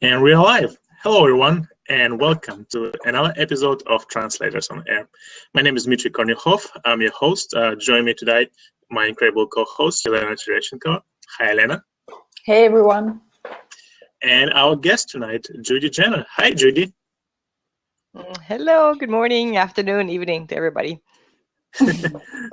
And we are live. Hello, everyone, and welcome to another episode of Translators on Air. My name is Dmitry Kornikhov. I'm your host. Join me today, my incredible co-host, Elena Tereshenko. Hi, Elena. Hey, everyone. And our guest tonight, Judy Jenner. Hi, Judy. Hello, good morning, afternoon, evening to everybody.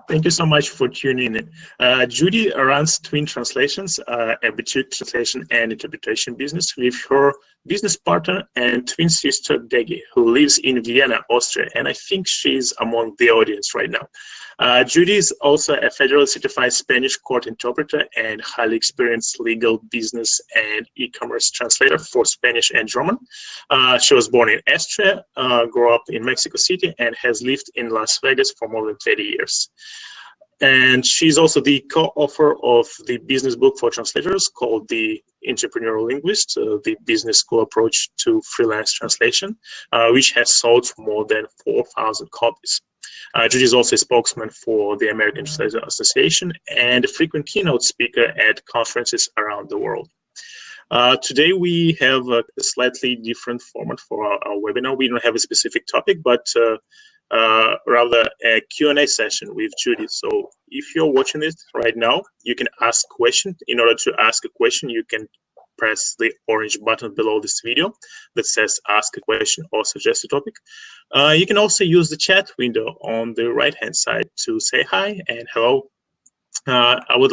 Thank you so much for tuning in. Judy runs Twin Translations, a boutique translation and interpretation business with her business partner and twin sister, Dagy, who lives in Vienna, Austria, and I think she's among the audience right now. Judy is also a federally certified Spanish court interpreter and highly experienced legal, business, and e-commerce translator for Spanish and German. She was born in Austria, grew up in Mexico City, and has lived in Las Vegas for more than 30 years. And she's also the co-author of the business book for translators called The Entrepreneurial Linguist, the business school approach to freelance translation, which has sold more than 4,000 copies. Judy is also a spokesman for the American Translators Association and a frequent keynote speaker at conferences around the world. Today we have a slightly different format for our webinar. We don't have a specific topic, but rather a Q&A session with Judy. So if you're watching this right now, you can ask questions. In order to ask a question, you can press the orange button below this video that says ask a question or suggest a topic. You can also use the chat window on the right-hand side to say hi and hello. I would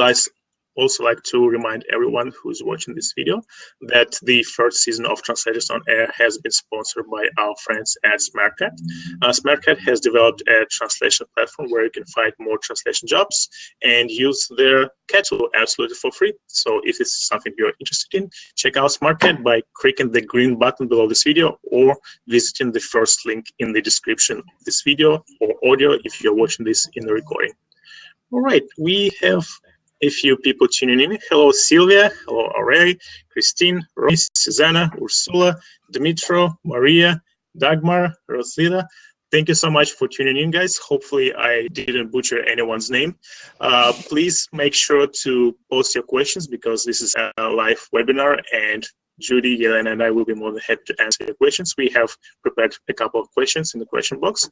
also like to remind everyone who's watching this video that the first season of Translators on Air has been sponsored by our friends at SmartCat. SmartCat has developed a translation platform where you can find more translation jobs and use their cat tool absolutely for free. So if it's something you're interested in, check out SmartCat by clicking the green button below this video or visiting the first link in the description of this video or audio if you're watching this in the recording. All right, we have a few people tuning in. Hello, Sylvia. Hello, Aurelie, Christine, Rose, Susanna, Ursula, Dimitro, Maria, Dagmar, Roslida. Thank you so much for tuning in, guys. Hopefully, I didn't butcher anyone's name. Please make sure to post your questions because this is a live webinar, and Judy, Yelena, and I will be more than happy to answer your questions. We have prepared a couple of questions in the question box.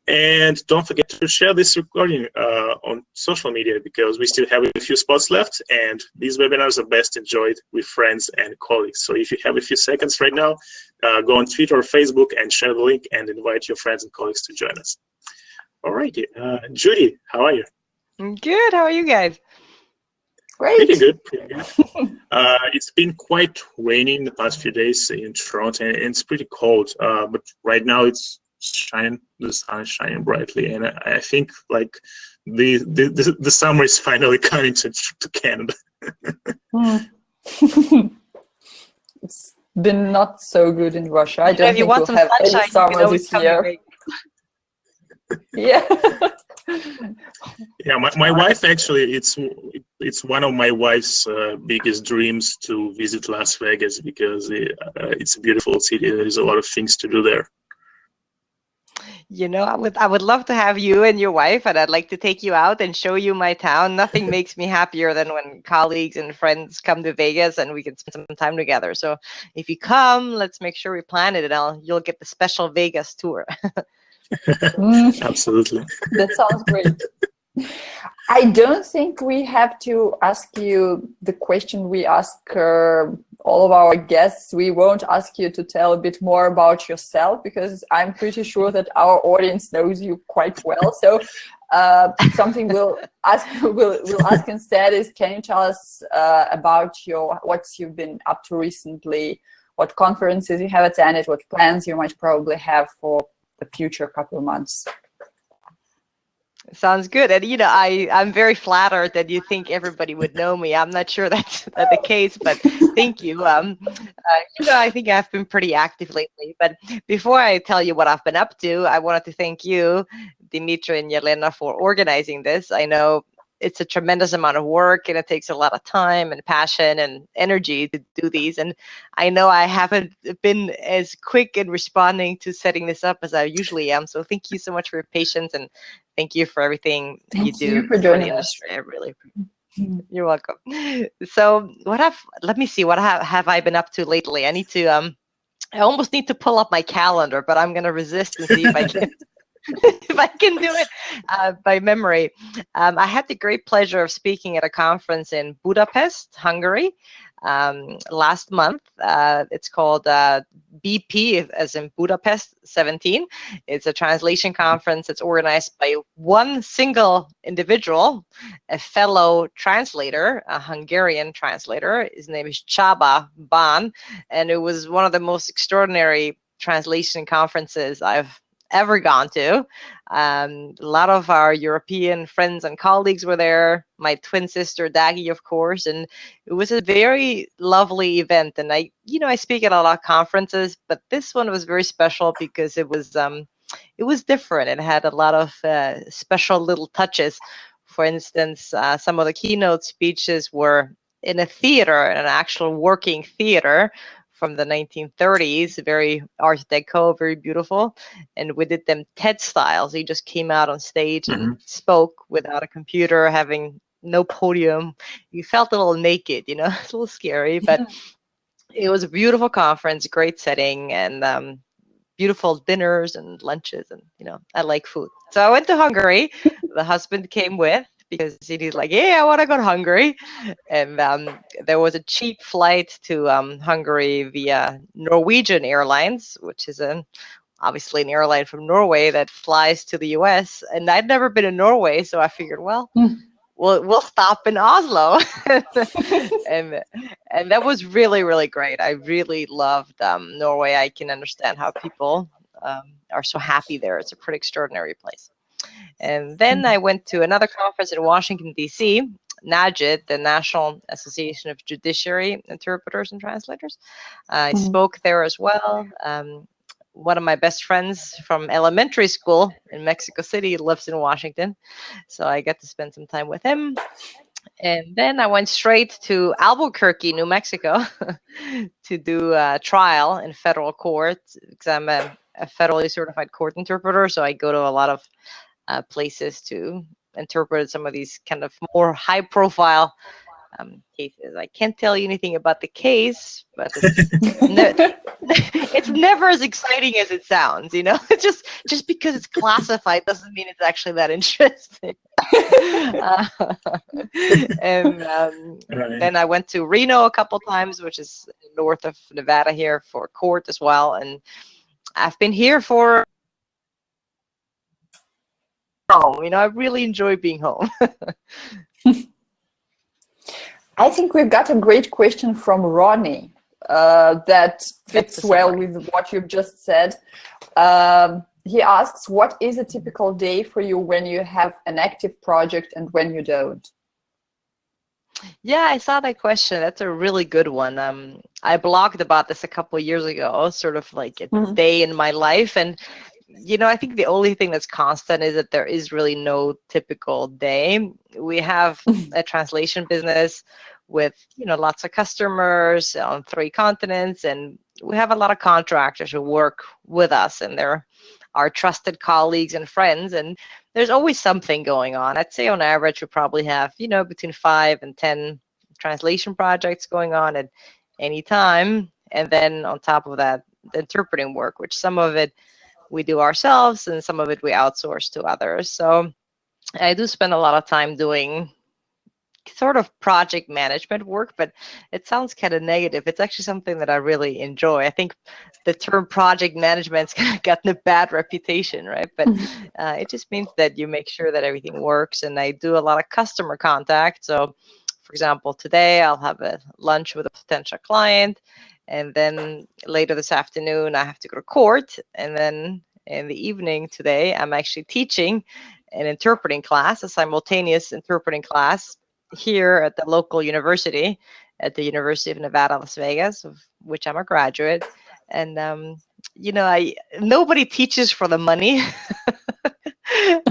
And don't forget to share this recording on social media because we still have a few spots left, and these webinars are best enjoyed with friends and colleagues. So if you have a few seconds right now, go on Twitter or Facebook and share the link and invite your friends and colleagues to join us. All righty. Judy, how are you? Good. How are you guys? Great. Pretty good. It's been quite rainy in the past few days in Toronto, and it's pretty cold. But right now the sun is shining brightly, and I think like the summer is finally coming to Canada. It's been not so good in Russia. I don't think we'll have any summer this year. Yeah. Yeah, my wife actually, it's one of my wife's biggest dreams to visit Las Vegas because it's a beautiful city. There's a lot of things to do there. You know, I would love to have you and your wife, and I'd like to take you out and show you my town. Nothing makes me happier than when colleagues and friends come to Vegas and we can spend some time together. So if you come, let's make sure we plan it, and you'll get the special Vegas tour. Absolutely. That sounds great. I don't think we have to ask you the question we ask all of our guests. We won't ask you to tell a bit more about yourself because I'm pretty sure that our audience knows you quite well. So something we'll ask instead is, can you tell us about what you've been up to recently, what conferences you have attended, what plans you might probably have for the future couple of months? Sounds good. And, you know, I'm very flattered that you think everybody would know me. I'm not sure that's the case, but thank you. You know, I think I've been pretty active lately. But before I tell you what I've been up to, I wanted to thank you, Dimitri and Yelena, for organizing this. I know it's a tremendous amount of work and it takes a lot of time and passion and energy to do these. And I know I haven't been as quick in responding to setting this up as I usually am. So thank you so much for your patience, and thank you for everything you do for joining the industry. I really appreciate it. You're welcome. So let me see, what have I been up to lately? I almost need to pull up my calendar, but I'm going to resist and see if I can if I can do it by memory. I had the great pleasure of speaking at a conference in Budapest, Hungary, last month. It's called BP, as in Budapest 17. It's a translation conference that's organized by one single individual, a fellow translator, a Hungarian translator. His name is Csaba Ban, and it was one of the most extraordinary translation conferences I've ever gone to. A lot of our European friends and colleagues were there, my twin sister Dagy, of course, and it was a very lovely event. And I speak at a lot of conferences, but this one was very special because it was different. It had a lot of special little touches. For instance, some of the keynote speeches were in a theater, in an actual working theater, from the 1930s, very Art Deco, very beautiful. And we did them TED style. So you just came out on stage and spoke without a computer, having no podium. You felt a little naked, it's a little scary, but it was a beautiful conference, great setting, and beautiful dinners and lunches. And, I like food. So I went to Hungary. The husband came with, because he's like, I want to go to Hungary. And there was a cheap flight to Hungary via Norwegian Airlines, which is obviously an airline from Norway that flies to the US. And I'd never been in Norway, so I figured, well, we'll stop in Oslo. and that was really, really great. I really loved Norway. I can understand how people are so happy there. It's a pretty extraordinary place. And then I went to another conference in Washington, D.C., NAJIT, the National Association of Judiciary Interpreters and Translators. I spoke there as well. One of my best friends from elementary school in Mexico City lives in Washington, so I got to spend some time with him. And then I went straight to Albuquerque, New Mexico, to do a trial in federal court, because I'm a federally certified court interpreter, so I go to a lot of places to interpret some of these kind of more high-profile cases. I can't tell you anything about the case, but it's never as exciting as it sounds. It's just because it's classified doesn't mean it's actually that interesting. And then I went to Reno a couple times, which is north of Nevada here, for court as well. And I've been here for home. I really enjoy being home. I think we've got a great question from Ronnie that fits well with what you've just said. He asks, what is a typical day for you when you have an active project and when you don't? Yeah, I saw that question. That's a really good one. I blogged about this a couple of years ago, sort of like a day in my life. And I think the only thing that's constant is that there is really no typical day. We have a translation business with, lots of customers on 3 continents, and we have a lot of contractors who work with us, and they're our trusted colleagues and friends, and there's always something going on. I'd say on average, we probably have, between 5 and 10 translation projects going on at any time. And then on top of that, the interpreting work, which some of it we do ourselves and some of it we outsource to others. So I do spend a lot of time doing sort of project management work, but it sounds kind of negative. It's actually something that I really enjoy. I think the term project management's gotten a bad reputation, right? But it just means that you make sure that everything works. And I do a lot of customer contact. So for example, today I'll have a lunch with a potential client, and then later this afternoon I have to go to court, and then in the evening today I'm actually teaching an interpreting class, a simultaneous interpreting class here at the local university, at the University of Nevada, Las Vegas, of which I'm a graduate. And nobody teaches for the money.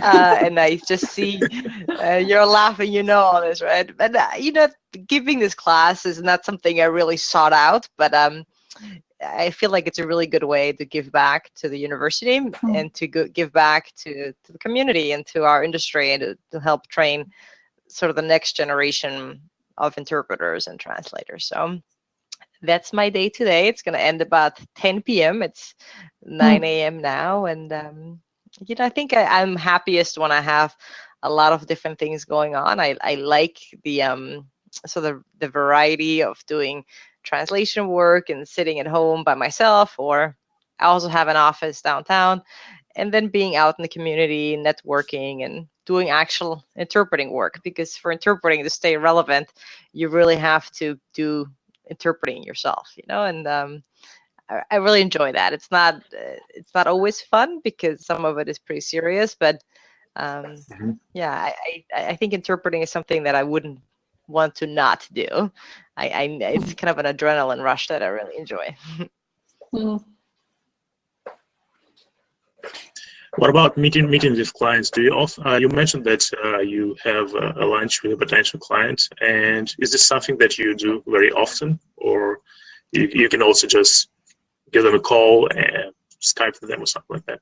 And I just see you're laughing, all this, right? But giving this class is not something I really sought out, but I feel like it's a really good way to give back to the university and to give back to the community and to our industry, and to help train sort of the next generation of interpreters and translators. So that's my day today. It's going to end about 10 p.m. It's 9 a.m. now. And, I think I'm happiest when I have a lot of different things going on. I like the the variety of doing translation work and sitting at home by myself, or I also have an office downtown, and then being out in the community, networking, and doing actual interpreting work. Because for interpreting to stay relevant, you really have to do interpreting yourself, and I really enjoy that. It's not always fun because some of it is pretty serious, but yeah, I think interpreting is something that I wouldn't want to not do. It's kind of an adrenaline rush that I really enjoy. What about meeting with clients? Do you also, you mentioned that you have a lunch with a potential client, and is this something that you do very often, or you can also just give them a call and Skype with them or something like that?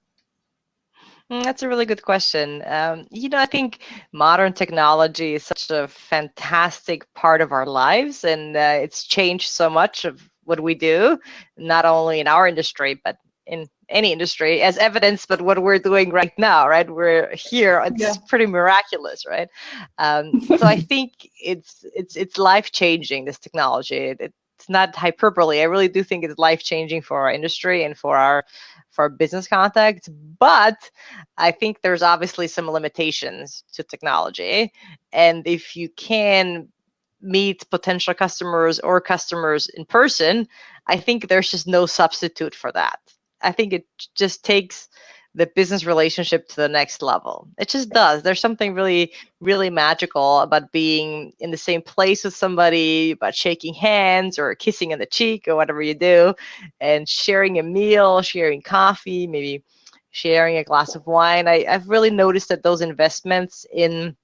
That's a really good question. I think modern technology is such a fantastic part of our lives, and it's changed so much of what we do, not only in our industry, but in any industry, as evidenced by what we're doing right now, right? We're here. It's pretty miraculous, right? So I think it's life-changing, this technology. It's not hyperbole. I really do think it's life-changing for our industry and for our business contacts. But I think there's obviously some limitations to technology. And if you can meet potential customers or customers in person, I think there's just no substitute for that. I think it just takes the business relationship to the next level. It just does. There's something really, really magical about being in the same place with somebody, about shaking hands or kissing in the cheek or whatever you do, and sharing a meal, sharing coffee, maybe sharing a glass of wine. I've really noticed that those investments in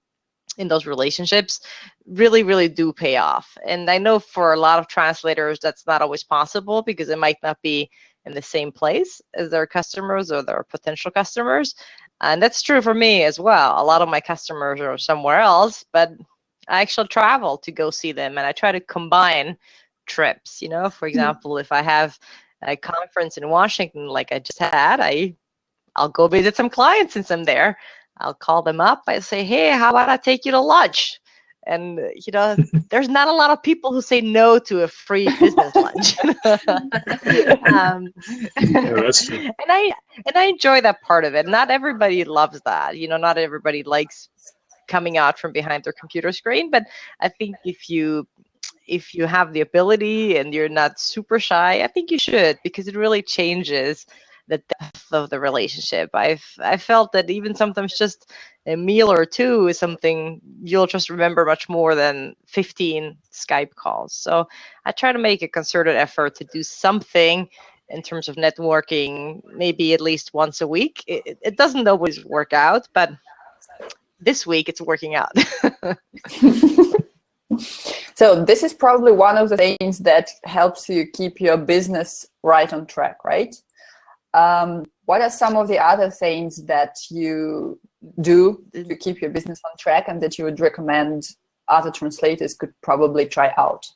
those relationships really, really do pay off. And I know for a lot of translators, that's not always possible because it might not be in the same place as their customers or their potential customers. And that's true for me as well. A lot of my customers are somewhere else, but I actually travel to go see them, and I try to combine trips. For example, if I have a conference in Washington like I just had, I'll go visit some clients since I'm there. I'll call them up. I say, hey, how about I take you to lunch? And there's not a lot of people who say no to a free business lunch. That's true. And I enjoy that part of it. Not everybody loves that. Not everybody likes coming out from behind their computer screen. But I think if you have the ability and you're not super shy, I think you should, because it really changes the depth of the relationship. I felt that even sometimes just a meal or two is something you'll just remember much more than 15 Skype calls. So I try to make a concerted effort to do something in terms of networking, maybe at least once a week. It doesn't always work out, but this week it's working out. So this is probably one of the things that helps you keep your business right on track, right? What are some of the other things that you do to keep your business on track and that you would recommend other translators could probably try out?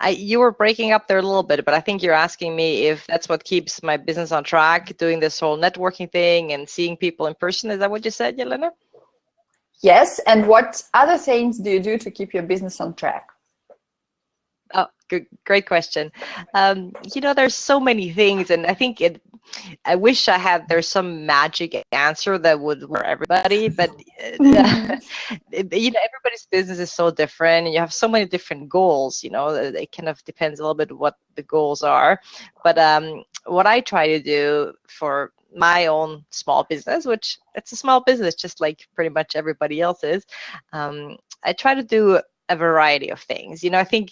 You were breaking up there a little bit, but I think you're asking me if that's what keeps my business on track, doing this whole networking thing and seeing people in person. Is that what you said, Jelena? Yes, and what other things do you do to keep your business on track? Oh, good, great question. There's so many things, and I think I wish there's some magic answer that would work for everybody, but everybody's business is so different, and you have so many different goals. It kind of depends a little bit what the goals are. But what I try to do for my own small business, which it's a small business, just like pretty much everybody else's, I try to do a variety of things. I think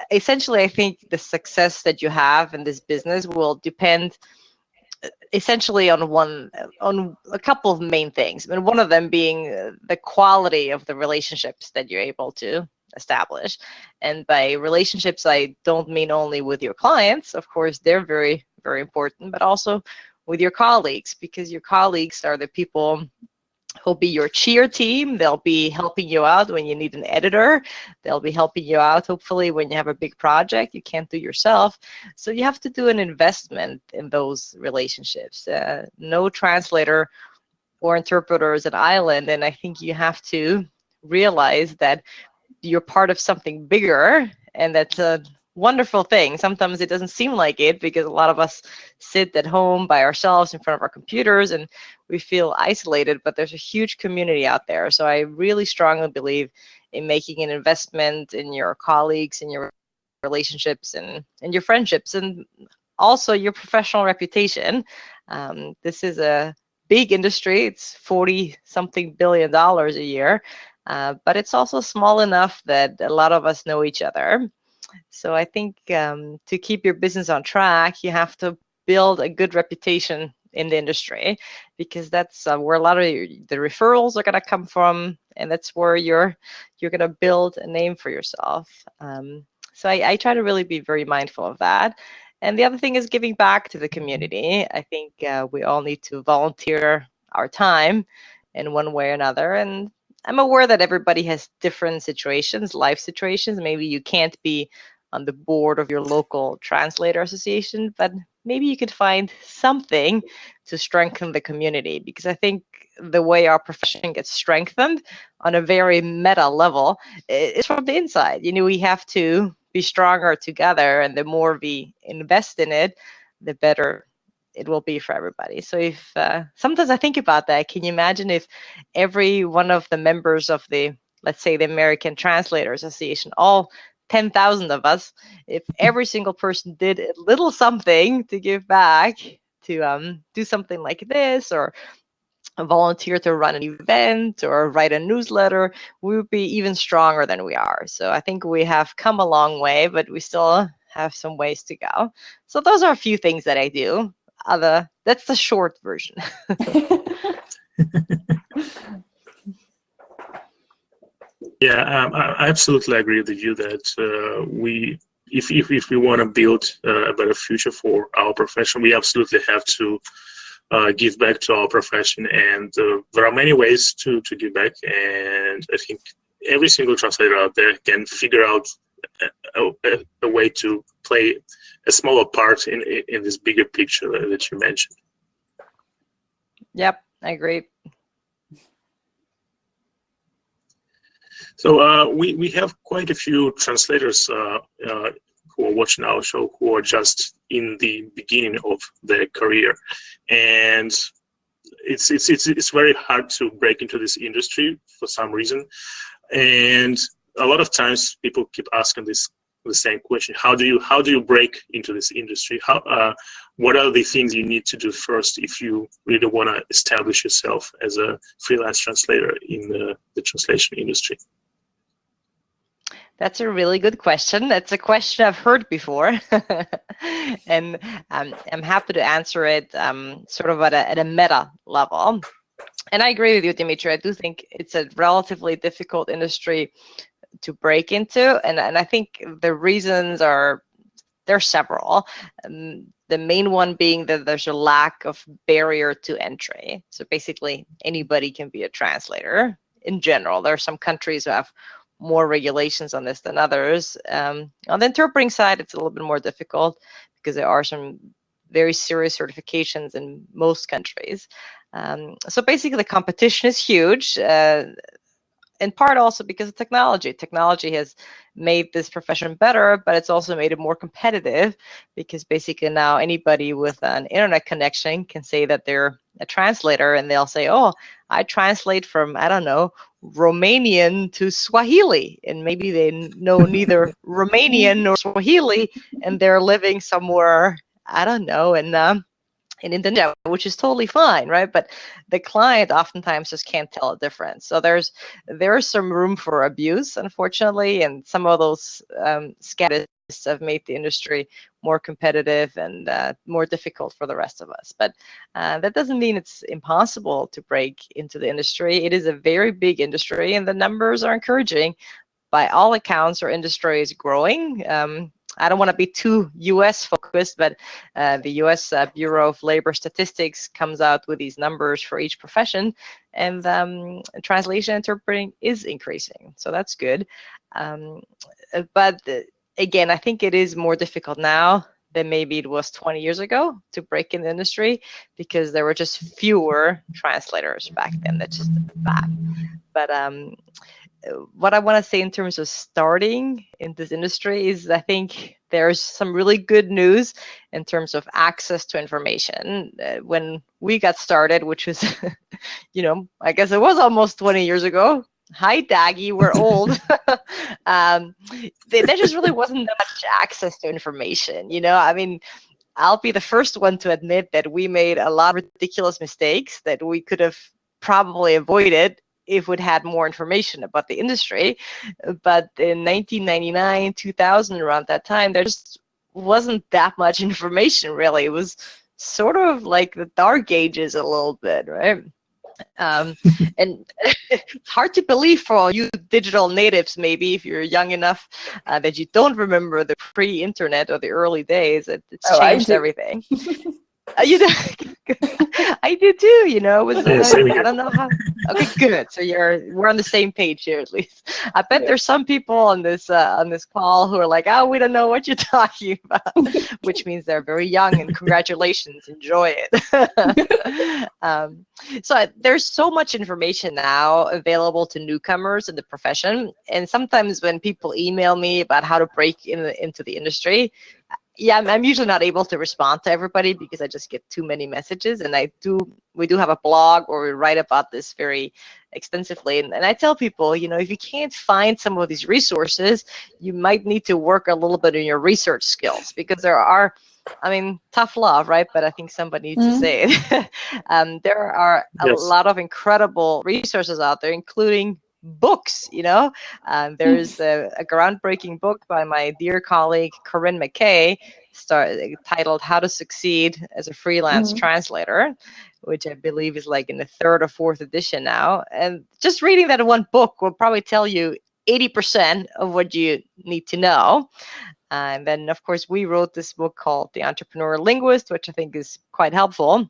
the success that you have in this business will depend essentially on a couple of main things. I mean, one of them being the quality of the relationships that you're able to establish. And by relationships, I don't mean only with your clients. Of course, they're very, very important, but also with your colleagues, because your colleagues are the people who'll be your cheer team. They'll be helping you out when you need an editor. They'll be helping you out, hopefully, when you have a big project you can't do yourself. So you have to do an investment in those relationships. No translator or interpreter is an island, and I think you have to realize that you're part of something bigger, and that's a wonderful thing. Sometimes it doesn't seem like it because a lot of us sit at home by ourselves in front of our computers and we feel isolated, but there's a huge community out there. So I really strongly believe in making an investment in your colleagues, in your relationships, and your friendships, and also your professional reputation. This is a big industry. It's $40-something billion a year, but it's also small enough that a lot of us know each other. So I think to keep your business on track, you have to build a good reputation in the industry, because that's where a lot of the referrals are going to come from, and that's where you're going to build a name for yourself. So I try to really be very mindful of that. And the other thing is giving back to the community. I think we all need to volunteer our time in one way or another. And I'm aware that everybody has different situations, life situations. Maybe you can't be on the board of your local translator association, but maybe you could find something to strengthen the community, because I think the way our profession gets strengthened on a very meta level is from the inside. You know, we have to be stronger together, and the more we invest in it, the better it will be for everybody. So if sometimes I think about that, can you imagine if every one of the members of the, let's say, the American Translators Association, all 10,000 of us, if every single person did a little something to give back, to do something like this, or volunteer to run an event or write a newsletter, we would be even stronger than we are. So I think we have come a long way, but we still have some ways to go. So those are a few things that I do. That's the short version. Yeah, I absolutely agree with you that if we want to build a better future for our profession, we absolutely have to give back to our profession, and there are many ways to give back, and I think every single translator out there can figure out a way to play a smaller part in this bigger picture that you mentioned. Yep, I agree. So we have quite a few translators who are watching our show who are just in the beginning of their career, and it's very hard to break into this industry for some reason. And a lot of times people keep asking the same question: How do you break into this industry? What are the things you need to do first if you really want to establish yourself as a freelance translator in the translation industry? That's a really good question. That's a question I've heard before, and I'm happy to answer it sort of at a meta level. And I agree with you, Dimitri. I do think it's a relatively difficult industry to break into, and I think the reasons there's several. The main one being that there's a lack of barrier to entry. So basically, anybody can be a translator in general. There are some countries who have more regulations on this than others. On the interpreting side, it's a little bit more difficult because there are some very serious certifications in most countries. So basically, the competition is huge. In part also because of technology. Technology has made this profession better, but it's also made it more competitive, because basically now anybody with an internet connection can say that they're a translator, and they'll say, oh, I translate from, I don't know, Romanian to Swahili, and maybe they know neither Romanian nor Swahili, and they're living somewhere, I don't know, in Indonesia, which is totally fine, right? But the client oftentimes just can't tell a difference. So there's some room for abuse, unfortunately, and some of those scams have made the industry more competitive and more difficult for the rest of us. But that doesn't mean it's impossible to break into the industry. It is a very big industry, and the numbers are encouraging. By all accounts, our industry is growing. I don't want to be too US focused, but the US Bureau of Labor Statistics comes out with these numbers for each profession, and translation interpreting is increasing. So that's good. But again, I think it is more difficult now than maybe it was 20 years ago to break in the industry, because there were just fewer translators back then. That's just bad. But what I want to say in terms of starting in this industry is I think there's some really good news in terms of access to information. When we got started, which was, I guess it was almost 20 years ago. Hi, Dagy, we're old. There just really wasn't that much access to information. I mean, I'll be the first one to admit that we made a lot of ridiculous mistakes that we could have probably avoided if we'd had more information about the industry. But in 1999, 2000, around that time, there just wasn't that much information, really. It was sort of like the dark ages a little bit, right? And it's hard to believe for all you digital natives, maybe, if you're young enough that you don't remember the pre-internet or the early days. It's changed everything. You know, I do too. It was. I don't know how. Okay, good. So we're on the same page here, at least. I bet there's some people on this call who are like, oh, we don't know what you're talking about, which means they're very young. And congratulations, enjoy it. So there's so much information now available to newcomers in the profession, and sometimes when people email me about how to break into the industry, yeah, I'm usually not able to respond to everybody because I just get too many messages. And we do have a blog where we write about this very extensively. And I tell people, if you can't find some of these resources, you might need to work a little bit on your research skills, because there are, tough love, right? But I think somebody needs to say it. There are a lot of incredible resources out there, including books. There's a groundbreaking book by my dear colleague Corinne McKay titled How to Succeed as a Freelance Translator, which I believe is like in the 3rd or 4th edition now. And just reading that one book will probably tell you 80% of what you need to know. And then, of course, we wrote this book called The Entrepreneurial Linguist, which I think is quite helpful.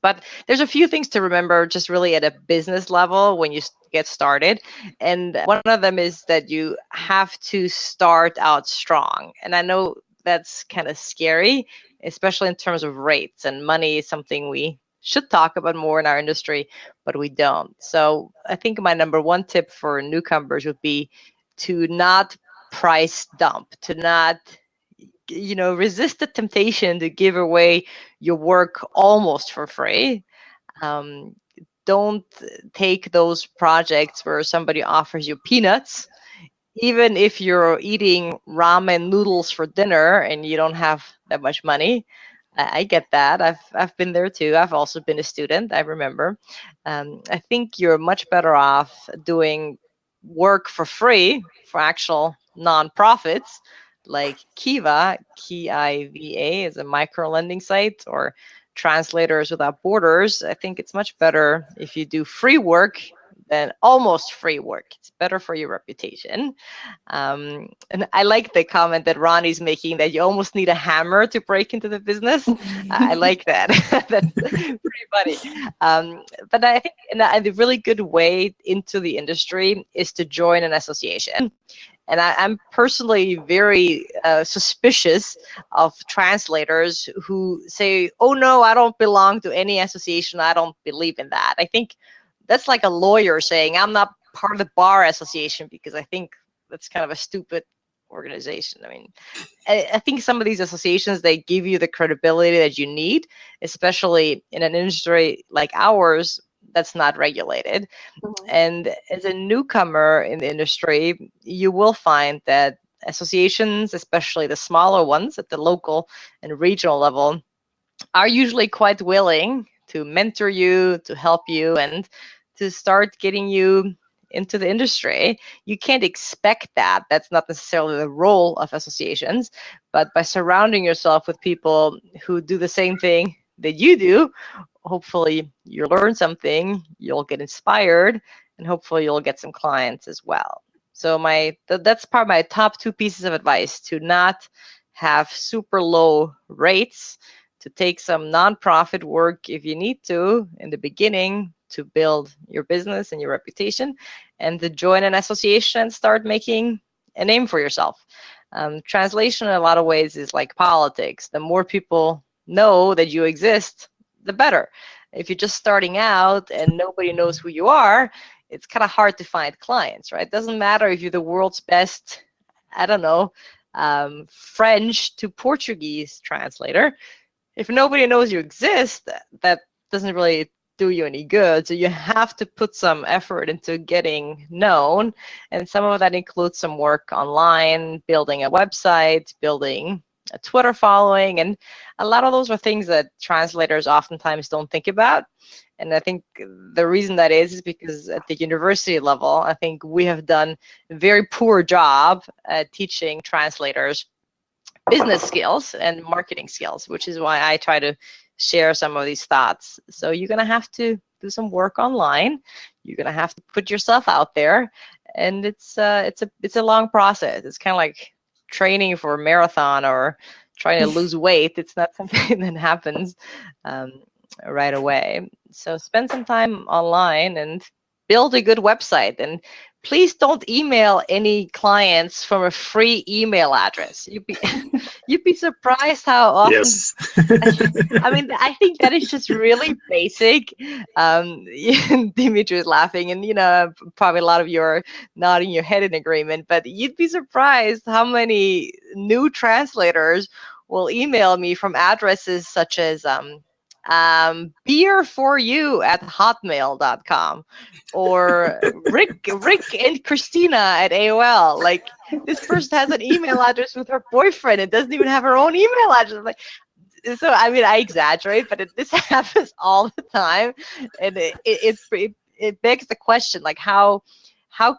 But there's a few things to remember just really at a business level when you get started. And one of them is that you have to start out strong. And I know that's kind of scary, especially in terms of rates, and money is something we should talk about more in our industry, but we don't. So I think my number one tip for newcomers would be to not price dump, to not resist the temptation to give away your work almost for free. Don't take those projects where somebody offers you peanuts, even if you're eating ramen noodles for dinner and you don't have that much money. I get that. I've been there too. I've also been a student. I remember. I think you're much better off doing work for free for actual nonprofits, like Kiva, Kiva is a micro lending site, or Translators Without Borders. I think it's much better if you do free work than almost free work. It's better for your reputation. And I like the comment that Ronnie's making, that you almost need a hammer to break into the business. I like that. That's pretty funny. But I think a really good way into the industry is to join an association. And I'm personally very suspicious of translators who say, oh, no, I don't belong to any association. I don't believe in that. I think that's like a lawyer saying, I'm not part of the bar association, because I think that's kind of a stupid organization. I think some of these associations, they give you the credibility that you need, especially in an industry like ours that's not regulated. And as a newcomer in the industry, you will find that associations, especially the smaller ones at the local and regional level, are usually quite willing to mentor you, to help you, and to start getting you into the industry. You can't expect that. That's not necessarily the role of associations, but by surrounding yourself with people who do the same thing that you do, hopefully you'll learn something, you'll get inspired, and hopefully you'll get some clients as well. So that's part of my top 2 pieces of advice: to not have super low rates, to take some nonprofit work if you need to in the beginning, to build your business and your reputation, and to join an association and start making a name for yourself. Translation in a lot of ways is like politics. The more people know that you exist, the better. If you're just starting out and nobody knows who you are, it's kind of hard to find clients, right? It doesn't matter if you're the world's best, I don't know, French to Portuguese translator. If nobody knows you exist, that doesn't really do you any good. So you have to put some effort into getting known, and some of that includes some work online, building a website, building a Twitter following, and a lot of those are things that translators oftentimes don't think about. And I think the reason that is because at the university level, I think we have done a very poor job at teaching translators business skills and marketing skills, which is why I try to share some of these thoughts. So you're going to have to do some work online. You're going to have to put yourself out there, and it's a long process. It's kind of like training for a marathon or trying to lose weight. It's not something that happens right away. So spend some time online and build a good website. And please don't email any clients from a free email address. You'd be surprised how often. Yes. I mean, I think that is just really basic. Dimitri is laughing, and probably a lot of you are nodding your head in agreement. But you'd be surprised how many new translators will email me from addresses such as beer4you@hotmail.com or Rick and Christina at AOL. Like, this person has an email address with her boyfriend and doesn't even have her own email address. I'm like, so I mean, I exaggerate, but this happens all the time, and it begs the question, like, how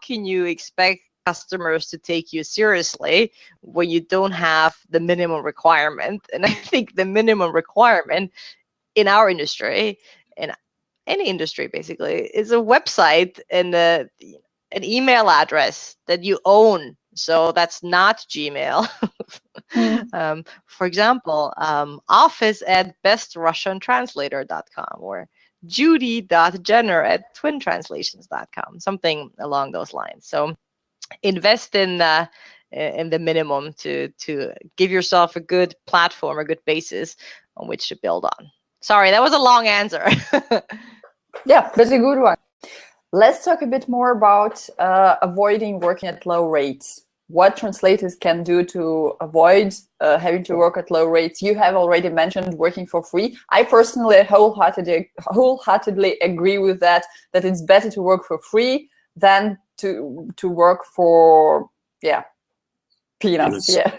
can you expect customers to take you seriously when you don't have the minimum requirement? And I think the minimum requirement in our industry, in any industry basically, is a website and an email address that you own. So that's not Gmail. For example, office@bestrussiantranslator.com or judy.jenner@twintranslations.com, something along those lines. So invest in the minimum to give yourself a good platform, a good basis on which to build on. Sorry, that was a long answer. Yeah, that's a good one. Let's talk a bit more about avoiding working at low rates. What translators can do to avoid having to work at low rates? You have already mentioned working for free. I personally wholeheartedly agree with that it's better to work for free than to work for, peanuts. Yeah.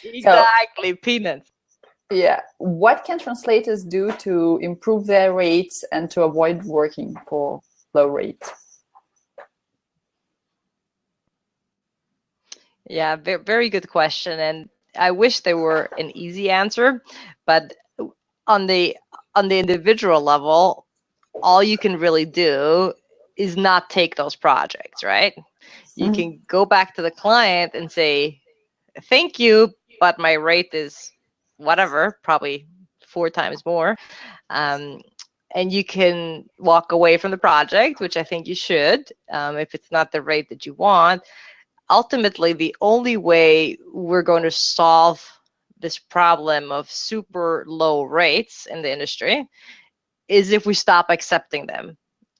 Exactly, peanuts. Yeah. What can translators do to improve their rates and to avoid working for low rates? Yeah, very good question. And I wish there were an easy answer, but on the individual level, all you can really do is not take those projects, right? You can go back to the client and say, thank you, but my rate is whatever, probably 4 times more. And you can walk away from the project, which I think you should, if it's not the rate that you want. Ultimately, the only way we're going to solve this problem of super low rates in the industry is if we stop accepting them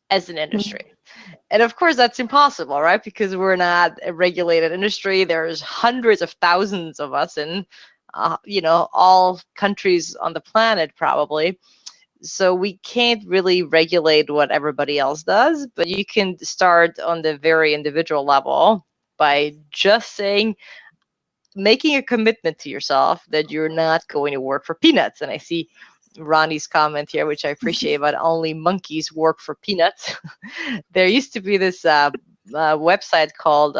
as an industry. And of course, that's impossible, right? Because we're not a regulated industry. There's hundreds of thousands of us in, all countries on the planet, probably. So we can't really regulate what everybody else does, but you can start on the very individual level by just making a commitment to yourself that you're not going to work for peanuts. And I see Ronnie's comment here, which I appreciate, about only monkeys work for peanuts. There used to be this website called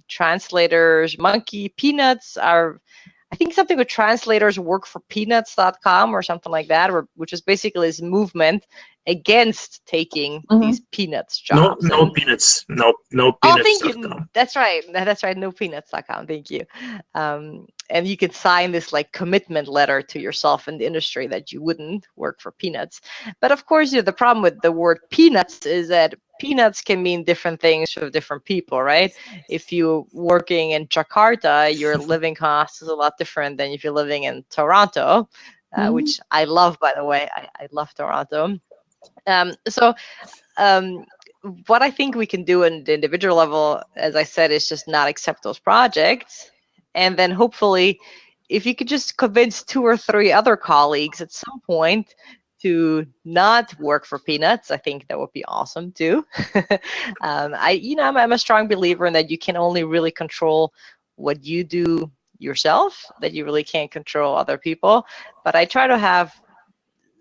Translators Monkey Peanuts are, I think, something with translatorsworkforpeanuts.com or something like that, which is basically this movement against taking these peanuts jobs. No peanuts. No Oh, thank peanuts.com. you. That's right. No peanuts.com. Thank you. and you could sign this like commitment letter to yourself in the industry that you wouldn't work for peanuts. But of course, the problem with the word peanuts is that peanuts can mean different things for different people, right? If you're working in Jakarta, your living cost is a lot different than if you're living in Toronto, which I love, by the way. I love Toronto. So what I think we can do in the individual level, as I said, is just not accept those projects. And then hopefully, if you could just convince 2 or 3 other colleagues at some point to not work for peanuts, I think that would be awesome too. I'm a strong believer in that you can only really control what you do yourself, that you really can't control other people. But I try to have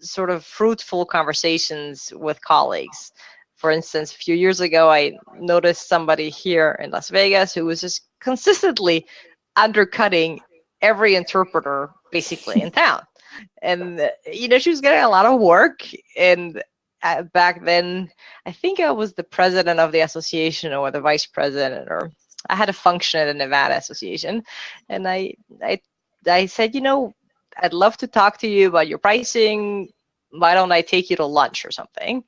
sort of fruitful conversations with colleagues. For instance, a few years ago, I noticed somebody here in Las Vegas who was just consistently undercutting every interpreter basically in town. And, she was getting a lot of work. And back then, I think I was the president of the association or the vice president, or I had a function at the Nevada Association. And I said, I'd love to talk to you about your pricing. Why don't I take you to lunch or something?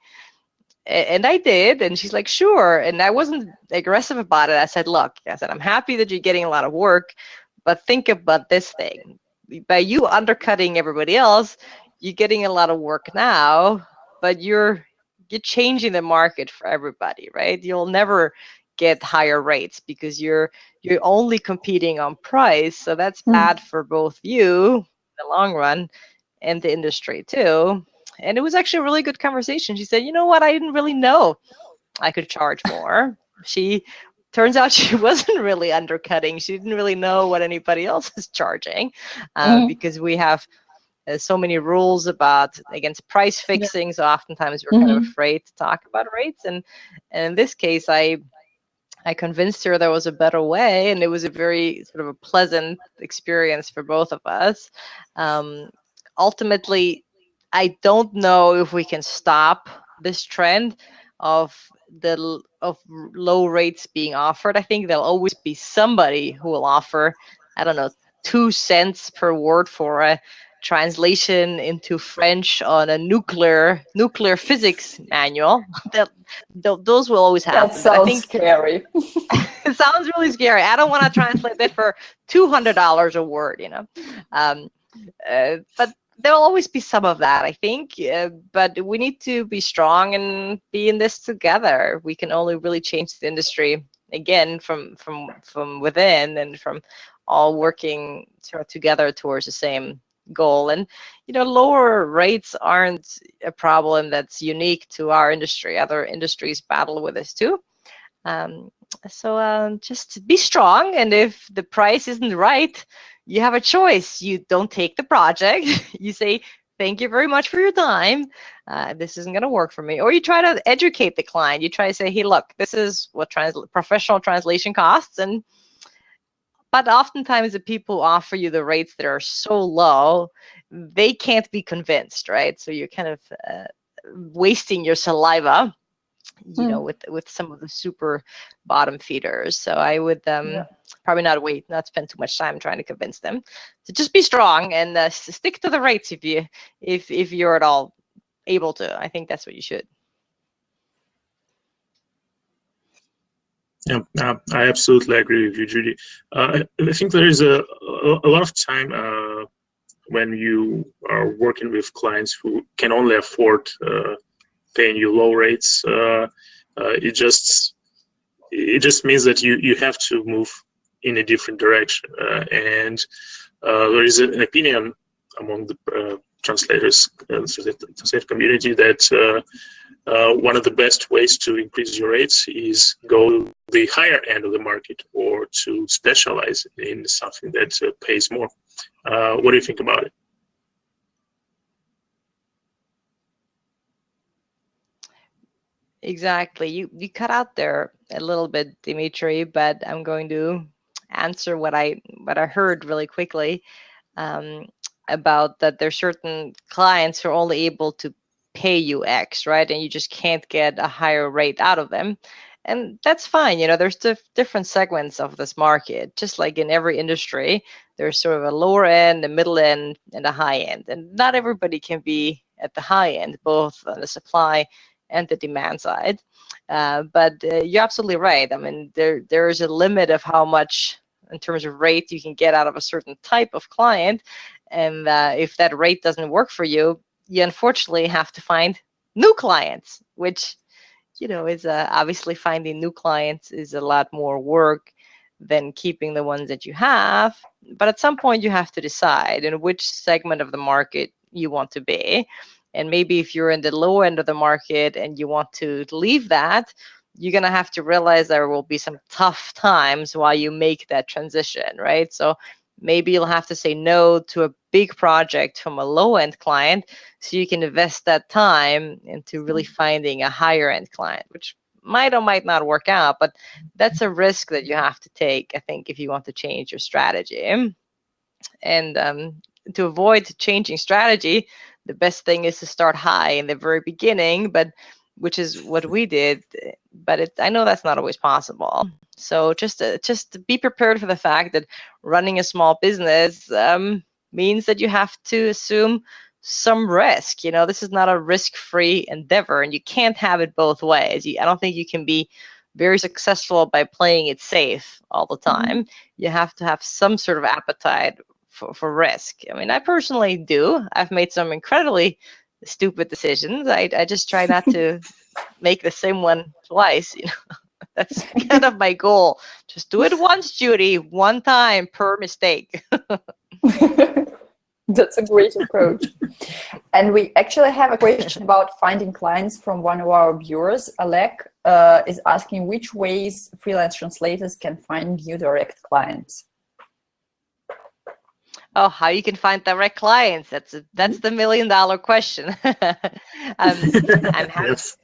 And I did, and she's like, sure. And I wasn't aggressive about it. I said, look, I'm happy that you're getting a lot of work, but think about this thing. By you undercutting everybody else, you're getting a lot of work now, but you're changing the market for everybody, right? You'll never get higher rates because you're only competing on price. So that's bad for both you in the long run and the industry too. And it was actually a really good conversation. She said, you know what? I didn't really know I could charge more. Turns out she wasn't really undercutting. She didn't really know what anybody else is charging because we have so many rules against price fixing. So oftentimes we're kind of afraid to talk about rates. And in this case, I convinced her there was a better way, and it was a very sort of a pleasant experience for both of us. Ultimately, I don't know if we can stop this trend of low rates being offered. I think there'll always be somebody who will offer, I don't know, 2 cents per word for a translation into French on a nuclear physics manual. Those will always happen. That sounds scary. It sounds really scary. I don't want to translate that for $200 a word, but there'll always be some of that, I think. But we need to be strong and be in this together. We can only really change the industry again from within, and from all working together towards the same goal. And lower rates aren't a problem that's unique to our industry. Other industries battle with this too. So just be strong, and if the price isn't right, you have a choice. You don't take the project. You say, thank you very much for your time. This isn't going to work for me. Or you try to educate the client. You try to say, hey, look, this is what professional translation costs. But oftentimes the people who offer you the rates that are so low, they can't be convinced, right? So you're kind of wasting your saliva, with some of the super bottom feeders. So I would probably not spend too much time trying to convince them. So just be strong and stick to the rates if you're at all able to. I think that's what you should. Yeah, I absolutely agree with you, Judy. I think there is a lot of time when you are working with clients who can only afford paying you low rates. It just means that you have to move in a different direction. And there is an opinion among the translators, translator community, that one of the best ways to increase your rates is go the higher end of the market, or to specialize in something that pays more. What do you think about it? Exactly. You cut out there a little bit, Dimitri, but I'm going to answer what I heard really quickly, about that there's certain clients who are only able to pay you X, right? And you just can't get a higher rate out of them. And that's fine. There's different segments of this market. Just like in every industry, there's sort of a lower end, a middle end, and a high end. And not everybody can be at the high end, both on the supply and the demand side. But you're absolutely right. I mean, there is a limit of how much, in terms of rate, you can get out of a certain type of client. And if that rate doesn't work for you, you unfortunately have to find new clients, which is obviously finding new clients is a lot more work than keeping the ones that you have. But at some point, you have to decide in which segment of the market you want to be. And maybe if you're in the low end of the market and you want to leave that, you're going to have to realize there will be some tough times while you make that transition, right? So maybe you'll have to say no to a big project from a low-end client so you can invest that time into really finding a higher-end client, which might or might not work out, but that's a risk that you have to take, I think, if you want to change your strategy. And to avoid changing strategy, the best thing is to start high in the very beginning, which is what we did. But I know that's not always possible. So just be prepared for the fact that running a small business means that you have to assume some risk. This is not a risk-free endeavor, and you can't have it both ways. I don't think you can be very successful by playing it safe all the time. You have to have some sort of appetite for risk. I mean, I personally do. I've made some incredibly stupid decisions. I just try not to make the same one twice. That's kind of my goal. Just do it once, Judy, one time per mistake. That's a great approach. And we actually have a question about finding clients from one of our viewers. Alec is asking which ways freelance translators can find new direct clients. Oh, how you can find direct clients? That's the $1 million question. I'm happy. Yes.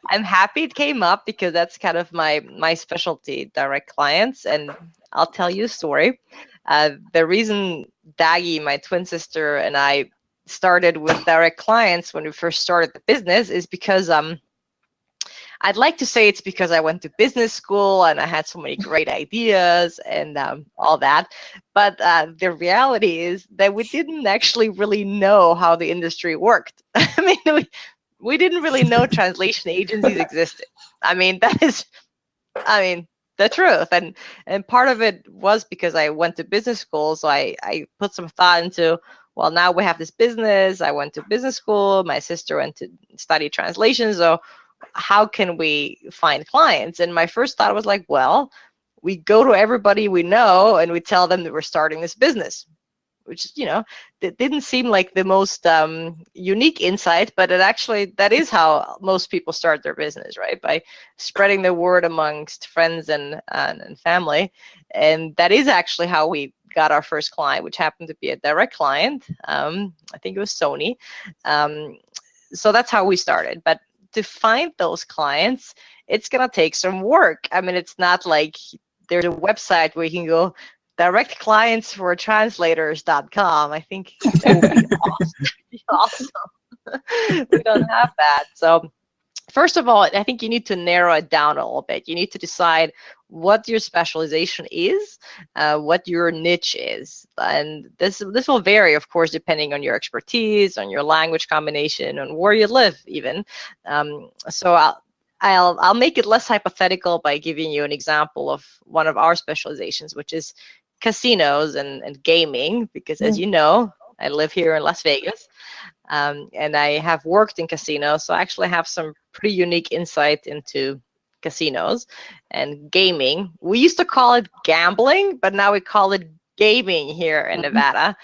I'm happy it came up because that's kind of my specialty, direct clients. And I'll tell you a story. The reason Dagy, my twin sister, and I started with direct clients when we first started the business is because I'd like to say it's because I went to business school and I had so many great ideas and all that. But the reality is that we didn't actually really know how the industry worked. I mean, we didn't really know translation agencies existed. I mean, that is, the truth. And part of it was because I went to business school. So I put some thought into, well, now we have this business. I went to business school. My sister went to study translation. So how can we find clients? And my first thought was like, well, we go to everybody we know and we tell them that we're starting this business, which, it didn't seem like the most unique insight, but that is how most people start their business, right? By spreading the word amongst friends and family. And that is actually how we got our first client, which happened to be a direct client. I think it was Sony. So that's how we started. But to find those clients, it's going to take some work. I mean, it's not like there's a website where you can go direct clients for translators.com. I think that would be awesome. We don't have that. So first of all, I think you need to narrow it down a little bit. You need to decide what your specialization is, what your niche is. And this will vary, of course, depending on your expertise, on your language combination, on where you live even. So I'll make it less hypothetical by giving you an example of one of our specializations, which is casinos and gaming, because as you know, I live here in Las Vegas. And I have worked in casinos, so I actually have some pretty unique insight into casinos and gaming. We used to call it gambling, but now we call it gaming here in Nevada.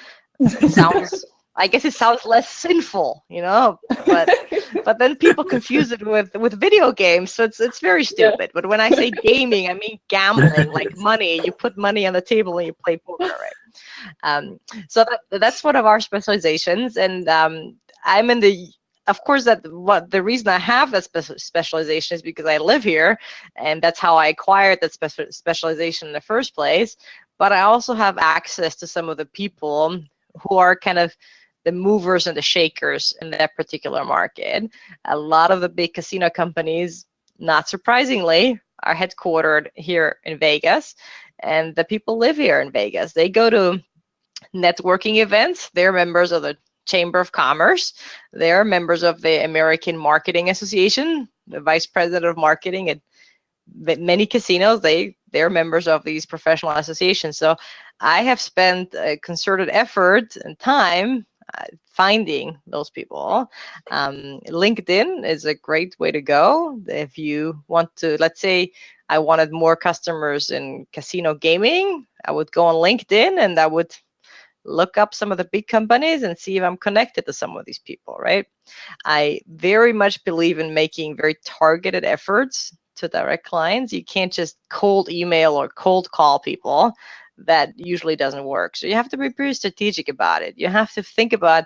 I guess it sounds less sinful, but then people confuse it with video games, so it's very stupid. But when I say gaming, I mean gambling, like money. You put money on the table and you play poker, right? So that's one of our specializations, and I'm in the. Of course, the reason I have that specialization is because I live here, and that's how I acquired that specialization in the first place. But I also have access to some of the people who are kind of the movers and the shakers in that particular market. A lot of the big casino companies not surprisingly, are headquartered here in Vegas, and the people live here in Vegas. They go to networking events. They're members of the Chamber of Commerce. They're members of the American Marketing Association, the vice president of marketing at many casinos. They're members of these professional associations. So I have spent a concerted effort and time finding those people. LinkedIn is a great way to go. If you want to, let's say I wanted more customers in casino gaming, I would go on LinkedIn and I would look up some of the big companies and see if I'm connected to some of these people, right? I very much believe in making very targeted efforts to direct clients. You can't just cold email or cold call people. That usually doesn't work. So you have to be pretty strategic about it. You have to think about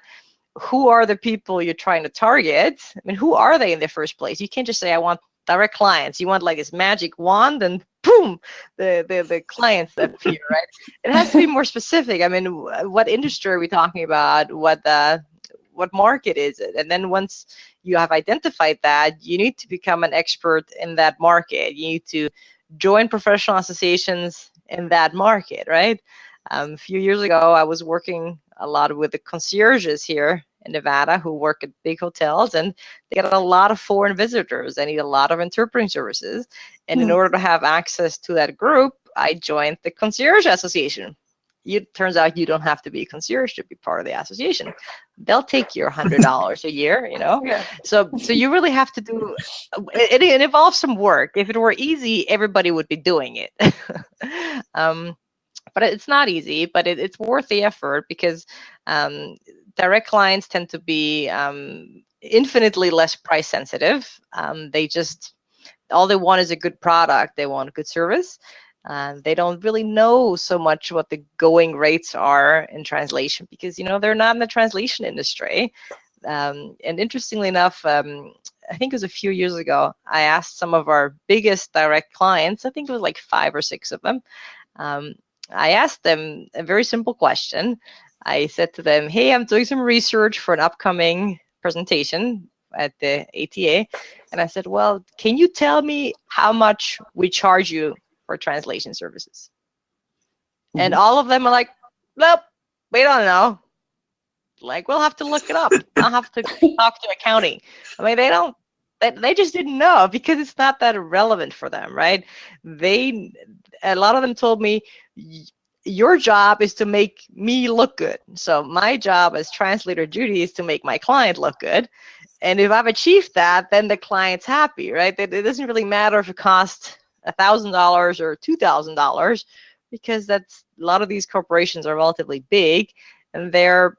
who are the people you're trying to target. I mean, who are they in the first place? You can't just say, I want direct clients. You want like this magic wand and boom, the clients appear, right? It has to be more specific. I mean, what industry are we talking about? What market is it? And then once you have identified that, you need to become an expert in that market. You need to join professional associations in that market, right? A few years ago, I was working a lot with the concierges here in Nevada who work at big hotels, and they get a lot of foreign visitors. They need a lot of interpreting services. And in order to have access to that group, I joined the Concierge Association. It turns out you don't have to be a concierge to be part of the association. They'll take your $100 a year, you know? Yeah. So you really have to do, it involves some work. If it were easy, everybody would be doing it. But it's not easy, but it's worth the effort because direct clients tend to be infinitely less price sensitive. All they want is a good product. They want a good service. They don't really know so much what the going rates are in translation because, you know, they're not in the translation industry. And interestingly enough, I think it was a few years ago, I asked some of our biggest direct clients, I think it was like 5 or 6 of them, I asked them a very simple question. I said to them, hey, I'm doing some research for an upcoming presentation at the ATA. And I said, well, can you tell me how much we charge you for translation services? And all of them are like, nope, we don't know. Like, we'll have to look it up. I'll have to talk to accounting. I mean, they just didn't know because it's not that relevant for them, right? A lot of them told me, your job is to make me look good. So my job as translator Judy is to make my client look good. And if I've achieved that, then the client's happy, right? It doesn't really matter if it costs $1,000 or $2,000 because a lot of these corporations are relatively big and their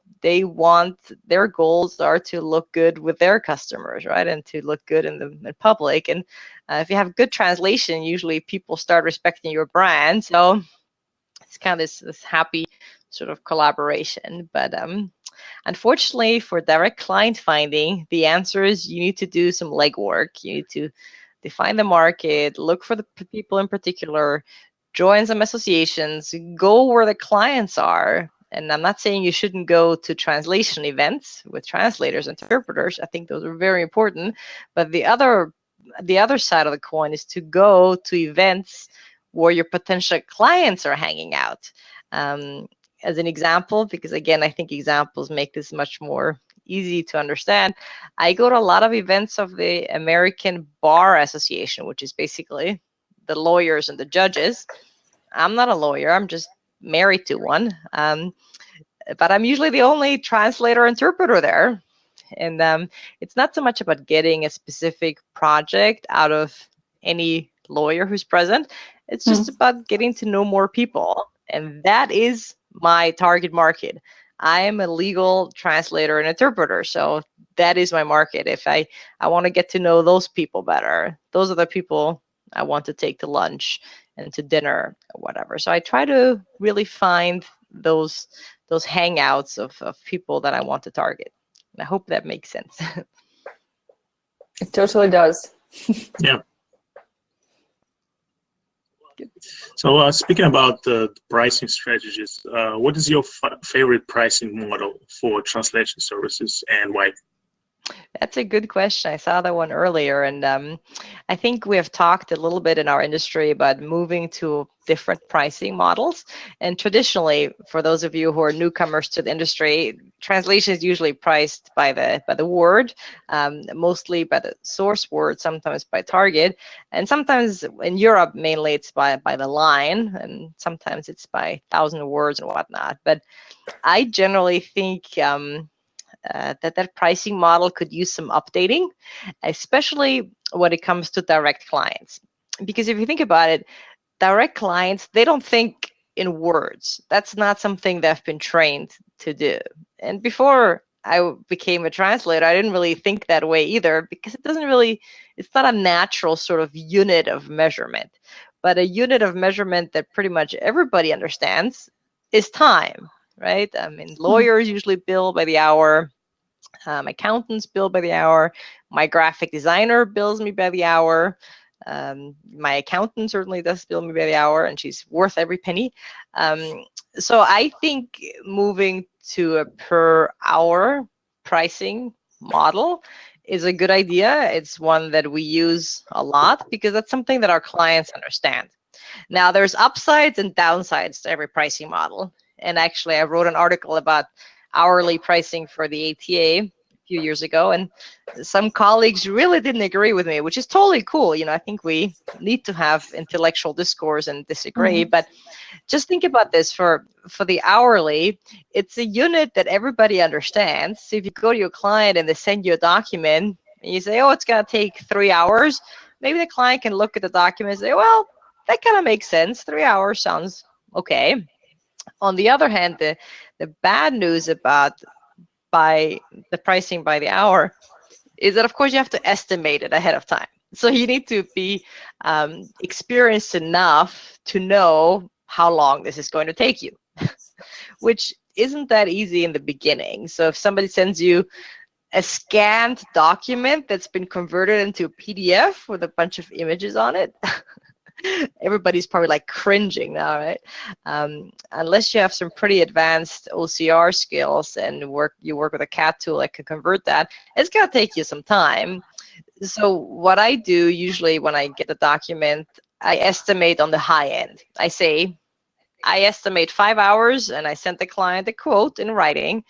goals are to look good with their customers, right? And to look good in public. And if you have good translation, usually people start respecting your brand. So it's kind of this happy sort of collaboration. But unfortunately, for direct client finding, the answer is you need to do some legwork. You need to define the market, look for the people in particular, join some associations, go where the clients are. And I'm not saying you shouldn't go to translation events with translators and interpreters. I think those are very important. But the other side of the coin is to go to events where your potential clients are hanging out. As an example, because again, I think examples make this much more easy to understand. I go to a lot of events of the American Bar Association, which is basically the lawyers and the judges. I'm not a lawyer, I'm just married to one. But I'm usually the only translator interpreter there. And it's not so much about getting a specific project out of any lawyer who's present. It's just about getting to know more people. And that is my target market. I am a legal translator and interpreter. So that is my market. If I want to get to know those people better, those are the people I want to take to lunch and to dinner or whatever. So I try to really find those hangouts of people that I want to target. And I hope that makes sense. It totally does. Yeah. So speaking about the pricing strategies, what is your favorite pricing model for translation services and why? That's a good question. I saw that one earlier, and I think we have talked a little bit in our industry about moving to different pricing models. And traditionally, for those of you who are newcomers to the industry, translation is usually priced by the word, mostly by the source word, sometimes by target, and sometimes in Europe mainly it's by the line, and sometimes it's by 1,000 words and whatnot. But I generally think that pricing model could use some updating, especially when it comes to direct clients. Because if you think about it, direct clients, they don't think in words. That's not something they've been trained to do. And before I became a translator, I didn't really think that way either, because it's not a natural sort of unit of measurement. But a unit of measurement that pretty much everybody understands is time, right? I mean, lawyers usually bill by the hour. Accountants bill by the hour. My graphic designer bills me by the hour. My accountant certainly does bill me by the hour, and she's worth every penny. So I think moving to a per hour pricing model is a good idea. It's one that we use a lot because that's something that our clients understand. Now, there's upsides and downsides to every pricing model. And actually, I wrote an article about hourly pricing for the ATA a few years ago, and some colleagues really didn't agree with me, which is totally cool. You know, I think we need to have intellectual discourse and disagree, but just think about this. For the hourly, it's a unit that everybody understands. So if you go to your client and they send you a document and you say, oh, it's going to take 3 hours, maybe the client can look at the document and say, well, that kind of makes sense. 3 hours sounds okay. On the other hand, the bad news about by the pricing by the hour is that, of course, you have to estimate it ahead of time. So you need to be experienced enough to know how long this is going to take you, which isn't that easy in the beginning. So if somebody sends you a scanned document that's been converted into a PDF with a bunch of images on it, everybody's probably like cringing now, right? Unless you have some pretty advanced OCR skills and you work with a CAT tool that can convert that, it's gonna take you some time. So what I do usually when I get a document, I estimate on the high end. I estimate 5 hours, and I send the client a quote in writing,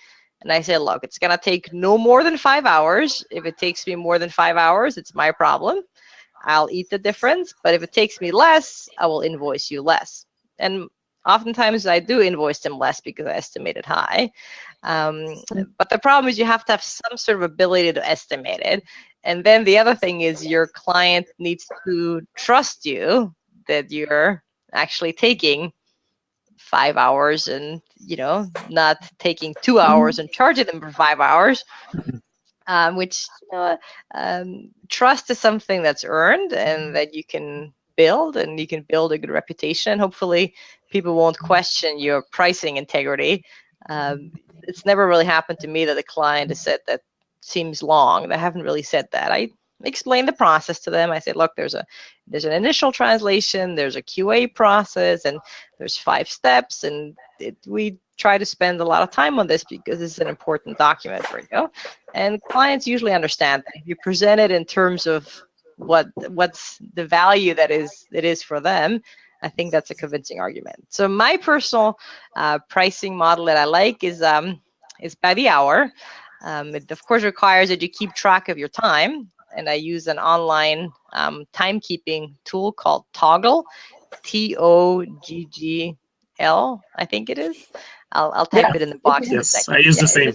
and I say, look, it's gonna take no more than 5 hours. If it takes me more than 5 hours, it's my problem. I'll eat the difference, but if it takes me less, I will invoice you less. And oftentimes I do invoice them less because I estimated high. But the problem is you have to have some sort of ability to estimate it. And then the other thing is your client needs to trust you that you're actually taking 5 hours and, you know, not taking 2 hours and charging them for 5 hours. Which, you know, trust is something that's earned and that you can build, and you can build a good reputation. Hopefully people won't question your pricing integrity. It's never really happened to me that a client has said that seems long. They haven't really said that. I explain the process to them. I said, look, there's an initial translation, there's a QA process, and there's 5 steps, and we try to spend a lot of time on this because it's an important document for you. And clients usually understand that. If you present it in terms of what's the value that it is for them, I think that's a convincing argument. So my personal pricing model that I like is by the hour. It of course requires that you keep track of your time, and I use an online timekeeping tool called Toggle, Toggl, I think it is. I'll type it in the box in a second. I use the same.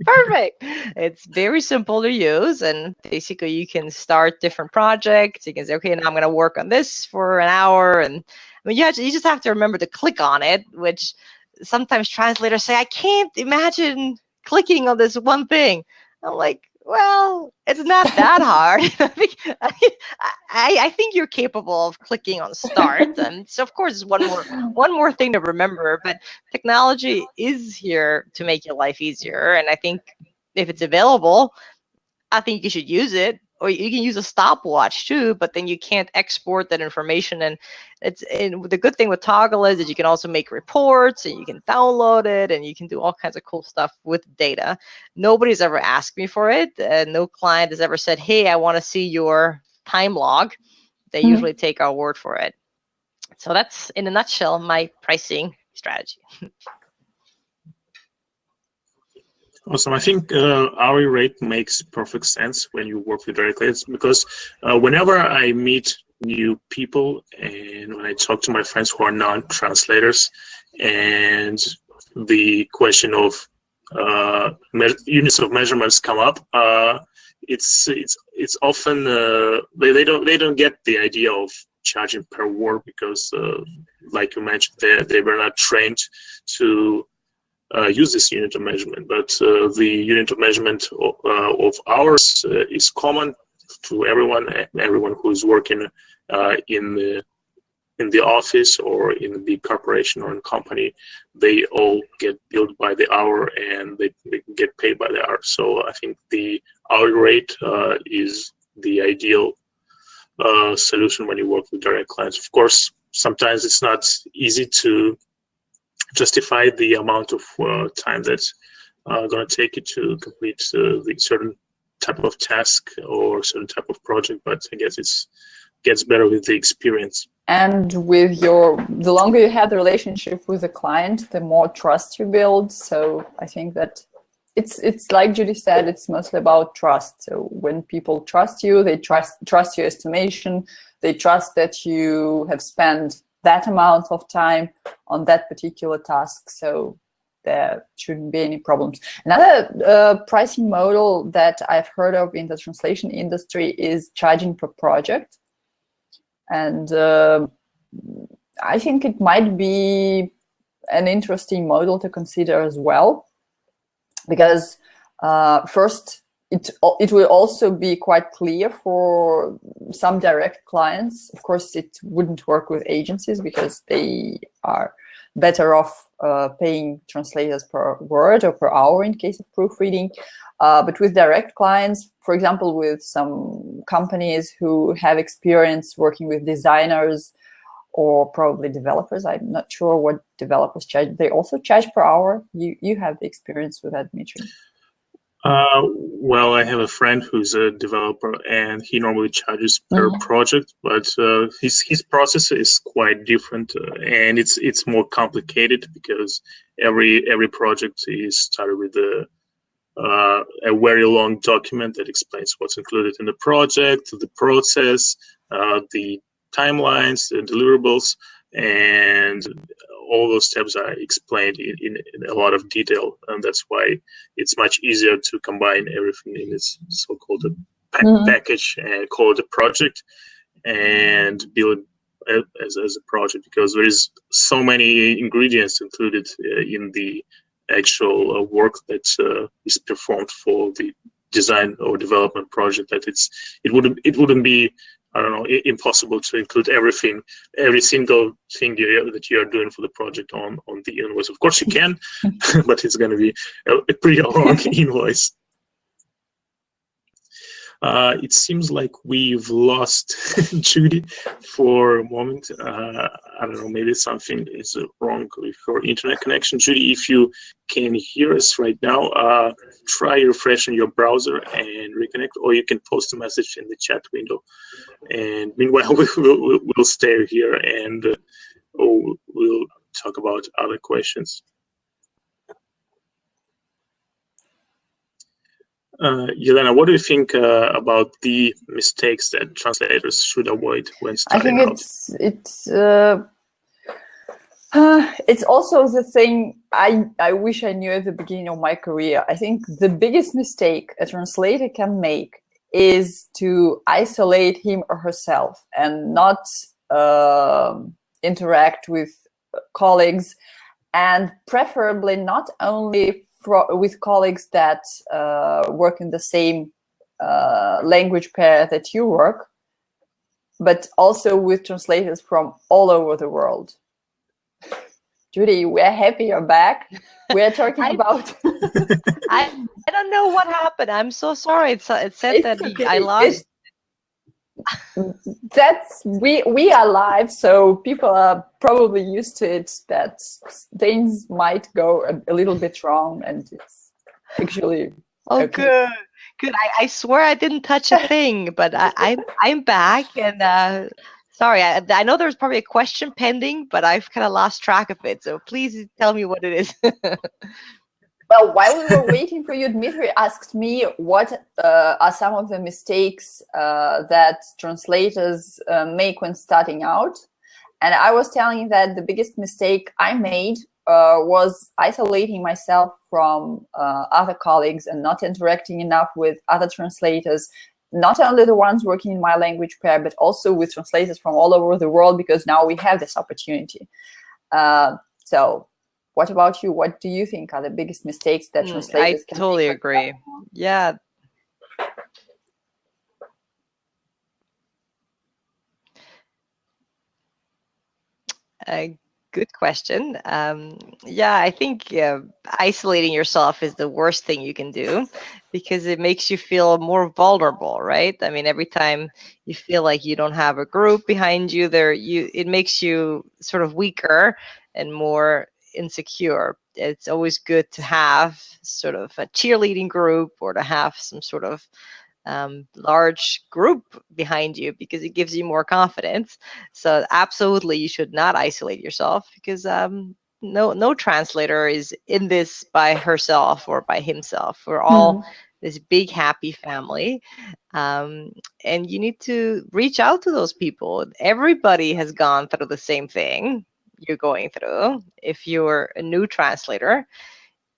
Perfect. It's very simple to use, and basically you can start different projects. You can say, okay, now I'm going to work on this for an hour, and I mean, you just have to remember to click on it, which sometimes translators say, I can't imagine clicking on this one thing. I'm like, well, it's not that hard. I think you're capable of clicking on start, and so of course it's one more thing to remember. But technology is here to make your life easier, and I think if it's available, I think you should use it. or you can use a stopwatch too, but then you can't export that information. And the good thing with Toggle is that you can also make reports, and you can download it, and you can do all kinds of cool stuff with data. Nobody's ever asked me for it. No client has ever said, hey, I want to see your time log. They usually take our word for it. So that's, in a nutshell, my pricing strategy. Awesome. I think hourly rate makes perfect sense when you work with direct clients, because whenever I meet new people and when I talk to my friends who are non-translators, and the question of units of measurements come up, it's often they don't get the idea of charging per word, because like you mentioned, they were not trained to use this unit of measurement. But the unit of measurement of hours is common to everyone who is working in the office or in a big corporation or in company. They all get billed by the hour, and they get paid by the hour. So I think the hourly rate is the ideal solution when you work with direct clients. Of course, sometimes it's not easy to justify the amount of time that's going to take you to complete the certain type of task or certain type of project, but I guess it gets better with the experience. And with the longer you have the relationship with the client, the more trust you build. So I think that it's like Judy said, it's mostly about trust. So when people trust you, they trust your estimation, they trust that you have spent that amount of time on that particular task. So there shouldn't be any problems. Another pricing model that I've heard of in the translation industry is charging per project. And I think it might be an interesting model to consider as well, because first, it will also be quite clear for some direct clients. Of course, it wouldn't work with agencies because they are better off paying translators per word or per hour in case of proofreading. But with direct clients, for example, with some companies who have experience working with designers or probably developers, I'm not sure what developers charge. They also charge per hour. You have the experience with that, Dmitry. Well, I have a friend who's a developer, and he normally charges per project, but his process is quite different, and it's more complicated because every project is started with a very long document that explains what's included in the project, the process, the timelines, the deliverables, and all those steps are explained in a lot of detail, and that's why it's much easier to combine everything in this so-called package and call it a project and build it as a project, because there is so many ingredients included in the actual work that is performed for the design or development project, that it wouldn't be, I don't know, impossible to include everything, every single thing that you are doing for the project on the invoice. Of course you can, but it's going to be a pretty long invoice. It seems like we've lost Judy for a moment. I don't know, maybe something is wrong with your internet connection. Judy, if you can hear us right now, try refreshing your browser and reconnect, or you can post a message in the chat window. And meanwhile, we'll stay here and we'll talk about other questions. Yelena, what do you think about the mistakes that translators should avoid when starting out? I think it's also the thing I wish I knew at the beginning of my career. I think the biggest mistake a translator can make is to isolate him or herself and not interact with colleagues, and preferably not only with colleagues that work in the same language pair that you work, but also with translators from all over the world. Judy, we're happy you're back. We're talking about. I don't know what happened. I'm so sorry. It said that okay. I lost. We are live, so people are probably used to it that things might go a little bit wrong, and it's actually okay. Good. I swear I didn't touch a thing, but I'm back, and sorry, I know there's probably a question pending, but I've kind of lost track of it. So please tell me what it is. Well, while we were waiting for you, Dmitry asked me what are some of the mistakes that translators make when starting out. And I was telling you that the biggest mistake I made was isolating myself from other colleagues and not interacting enough with other translators, not only the ones working in my language pair, but also with translators from all over the world, because now we have this opportunity. So what about you? What do you think are the biggest mistakes that translators can make? I totally agree. Yeah. Good question. Yeah, I think isolating yourself is the worst thing you can do, because it makes you feel more vulnerable, right? I mean, every time you feel like you don't have a group behind you, it makes you sort of weaker and more insecure. It's always good to have sort of a cheerleading group, or to have some sort of large group behind you, because it gives you more confidence. So absolutely, you should not isolate yourself, because no translator is in this by herself or by himself. We're all this big happy family, and you need to reach out to those people. Everybody has gone through the same thing you're going through. If you're a new translator,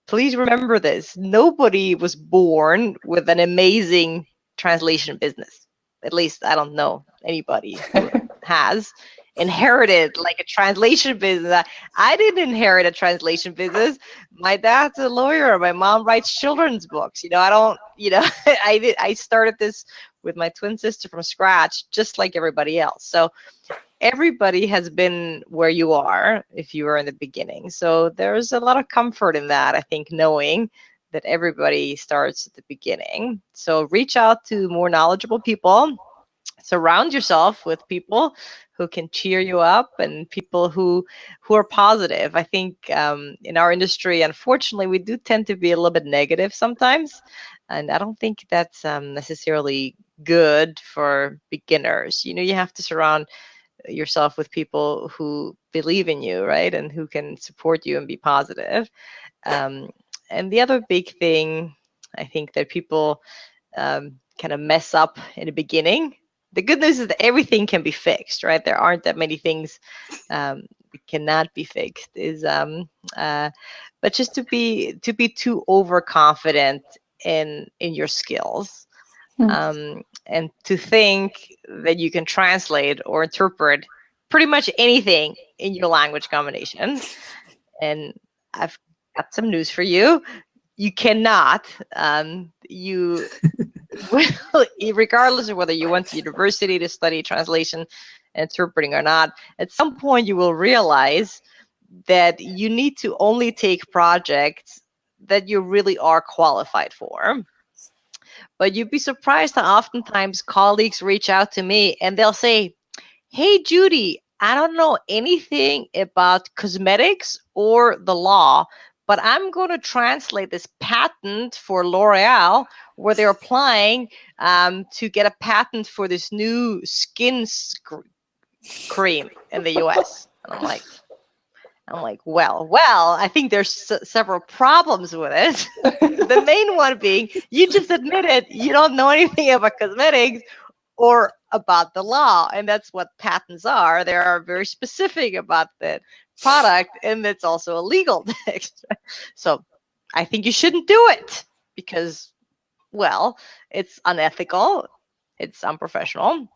please remember this: nobody was born with an amazing translation business. At least I don't know anybody who has inherited like a translation business. I didn't inherit a translation business. My dad's a lawyer. My mom writes children's books. I don't, I started this with my twin sister from scratch, just like everybody else. So everybody has been where you are if you were in the beginning. So there's a lot of comfort in that, I think, knowing that everybody starts at the beginning. So reach out to more knowledgeable people. Surround yourself with people who can cheer you up, and people who are positive. I think in our industry, unfortunately, we do tend to be a little bit negative sometimes, and I don't think that's necessarily good for beginners. You have to surround yourself with people who believe in you, right, and who can support you and be positive. And the other big thing, I think, that people kind of mess up in the beginning. The good news is that everything can be fixed, right? There aren't that many things that cannot be fixed. But just to be too overconfident in your skills, and to think that you can translate or interpret pretty much anything in your language combination. And I've got some news for you. You cannot. You will, regardless of whether you went to university to study translation and interpreting or not, at some point you will realize that you need to only take projects that you really are qualified for. But you'd be surprised how oftentimes colleagues reach out to me and they'll say, "Hey, Judy, I don't know anything about cosmetics or the law, but I'm going to translate this patent for L'Oreal, where they're applying to get a patent for this new skin cream in the US." And I'm like, well, I think there's several problems with it. The main one being, you just admitted you don't know anything about cosmetics or about the law, and that's what patents are. They are very specific about the product, and it's also a legal text. So I think you shouldn't do it, because, well, it's unethical, it's unprofessional,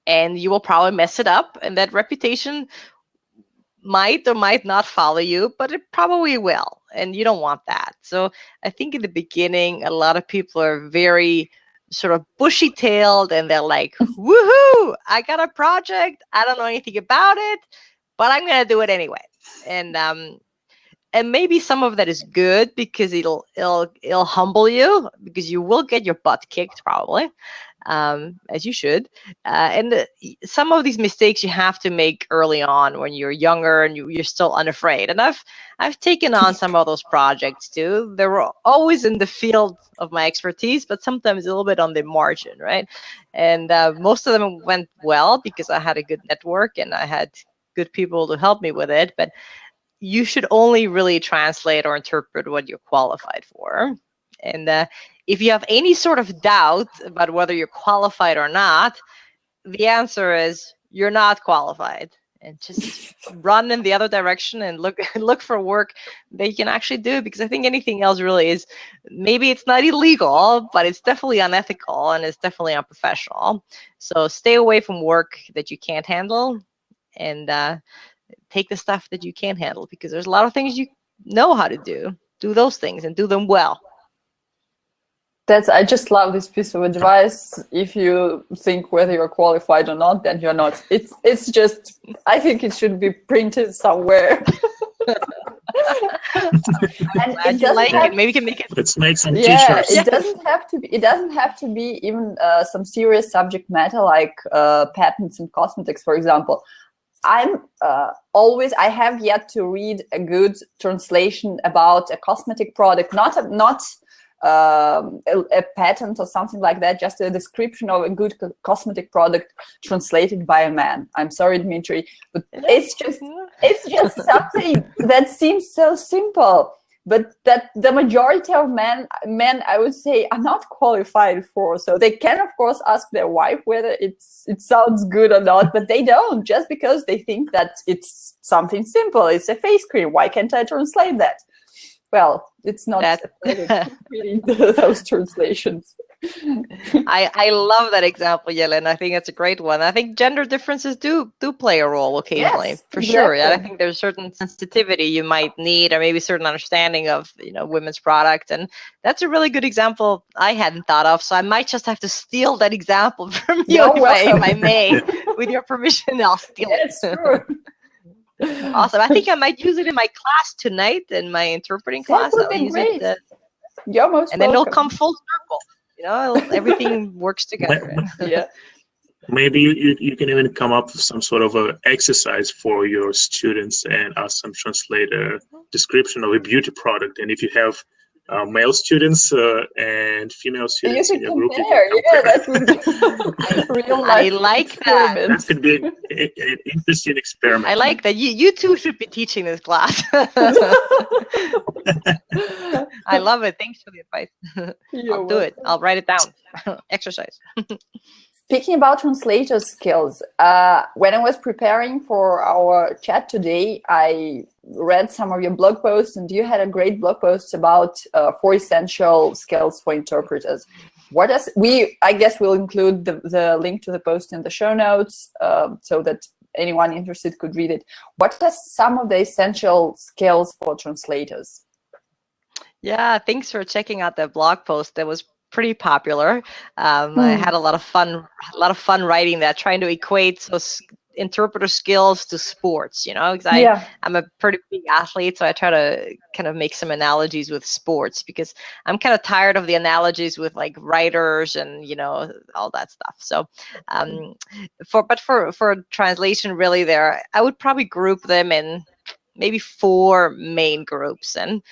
and you will probably mess it up, and that reputation might or might not follow you, but it probably will, and you don't want that. So I think in the beginning, a lot of people are very sort of bushy-tailed, and they're like, "Woohoo! I got a project. I don't know anything about it, but I'm going to do it anyway." And maybe some of that is good because it'll humble you, because you will get your butt kicked probably, as you should. Some of these mistakes you have to make early on when you're younger and you're still unafraid. And I've taken on some of those projects too. They were always in the field of my expertise, but sometimes a little bit on the margin, right? And most of them went well because I had a good network and I had good people to help me with it. But you should only really translate or interpret what you're qualified for. And if you have any sort of doubt about whether you're qualified or not, the answer is you're not qualified. And just run in the other direction and look for work that you can actually do, because I think anything else really is, maybe it's not illegal, but it's definitely unethical and it's definitely unprofessional. So stay away from work that you can't handle, and take the stuff that you can handle, because there's a lot of things you know how to do. Do those things and do them well. I just love this piece of advice. If you think whether you're qualified or not, then you're not. It's just, I think it should be printed somewhere. And it doesn't like it. Maybe we can make it. Let's make some t-shirts. It doesn't have to be. It doesn't have to be even some serious subject matter like patents and cosmetics, for example. I have yet to read a good translation about a cosmetic product, not a patent or something like that, just a description of a good cosmetic product translated by a man. I'm sorry, Dmitry, but it's just something that seems so simple, but that the majority of men, I would say, are not qualified for. So they can, of course, ask their wife whether it sounds good or not, but they don't, just because they think that it's something simple. It's a face cream. Why can't I translate that? Well, it's not reading those translations. I love that example, Yelena. I think that's a great one. I think gender differences do play a role occasionally, yes, for sure. Yeah, I think there's certain sensitivity you might need, or maybe certain understanding of women's product, and that's a really good example I hadn't thought of. So I might just have to steal that example from you if I may. With your permission, I'll steal it. Sure. Awesome. I think I might use it in my class tonight, in my interpreting class. That would be great. You're most and then it'll come full circle. Everything works together. Yeah. Maybe you can even come up with some sort of a exercise for your students and ask some translator description of a beauty product. And if you have male students and female students in your group, that would be real life. I like that. That could be an interesting experiment. I like that. You two should be teaching this class. I love it. Thanks for the advice. I'll do it. I'll write it down. Exercise. Speaking about translator skills, when I was preparing for our chat today, I read some of your blog posts, and you had a great blog post about 4 essential skills for interpreters. I guess we'll include the link to the post in the show notes so that anyone interested could read it. What are some of the essential skills for translators? Yeah, thanks for checking out that blog post. That was pretty popular. I had a lot of fun writing that, trying to equate interpreter skills to sports, because I'm a pretty big athlete, so I try to kind of make some analogies with sports, because I'm kind of tired of the analogies with like writers and all that stuff. So for translation, really, I would probably group them in maybe 4 main groups. And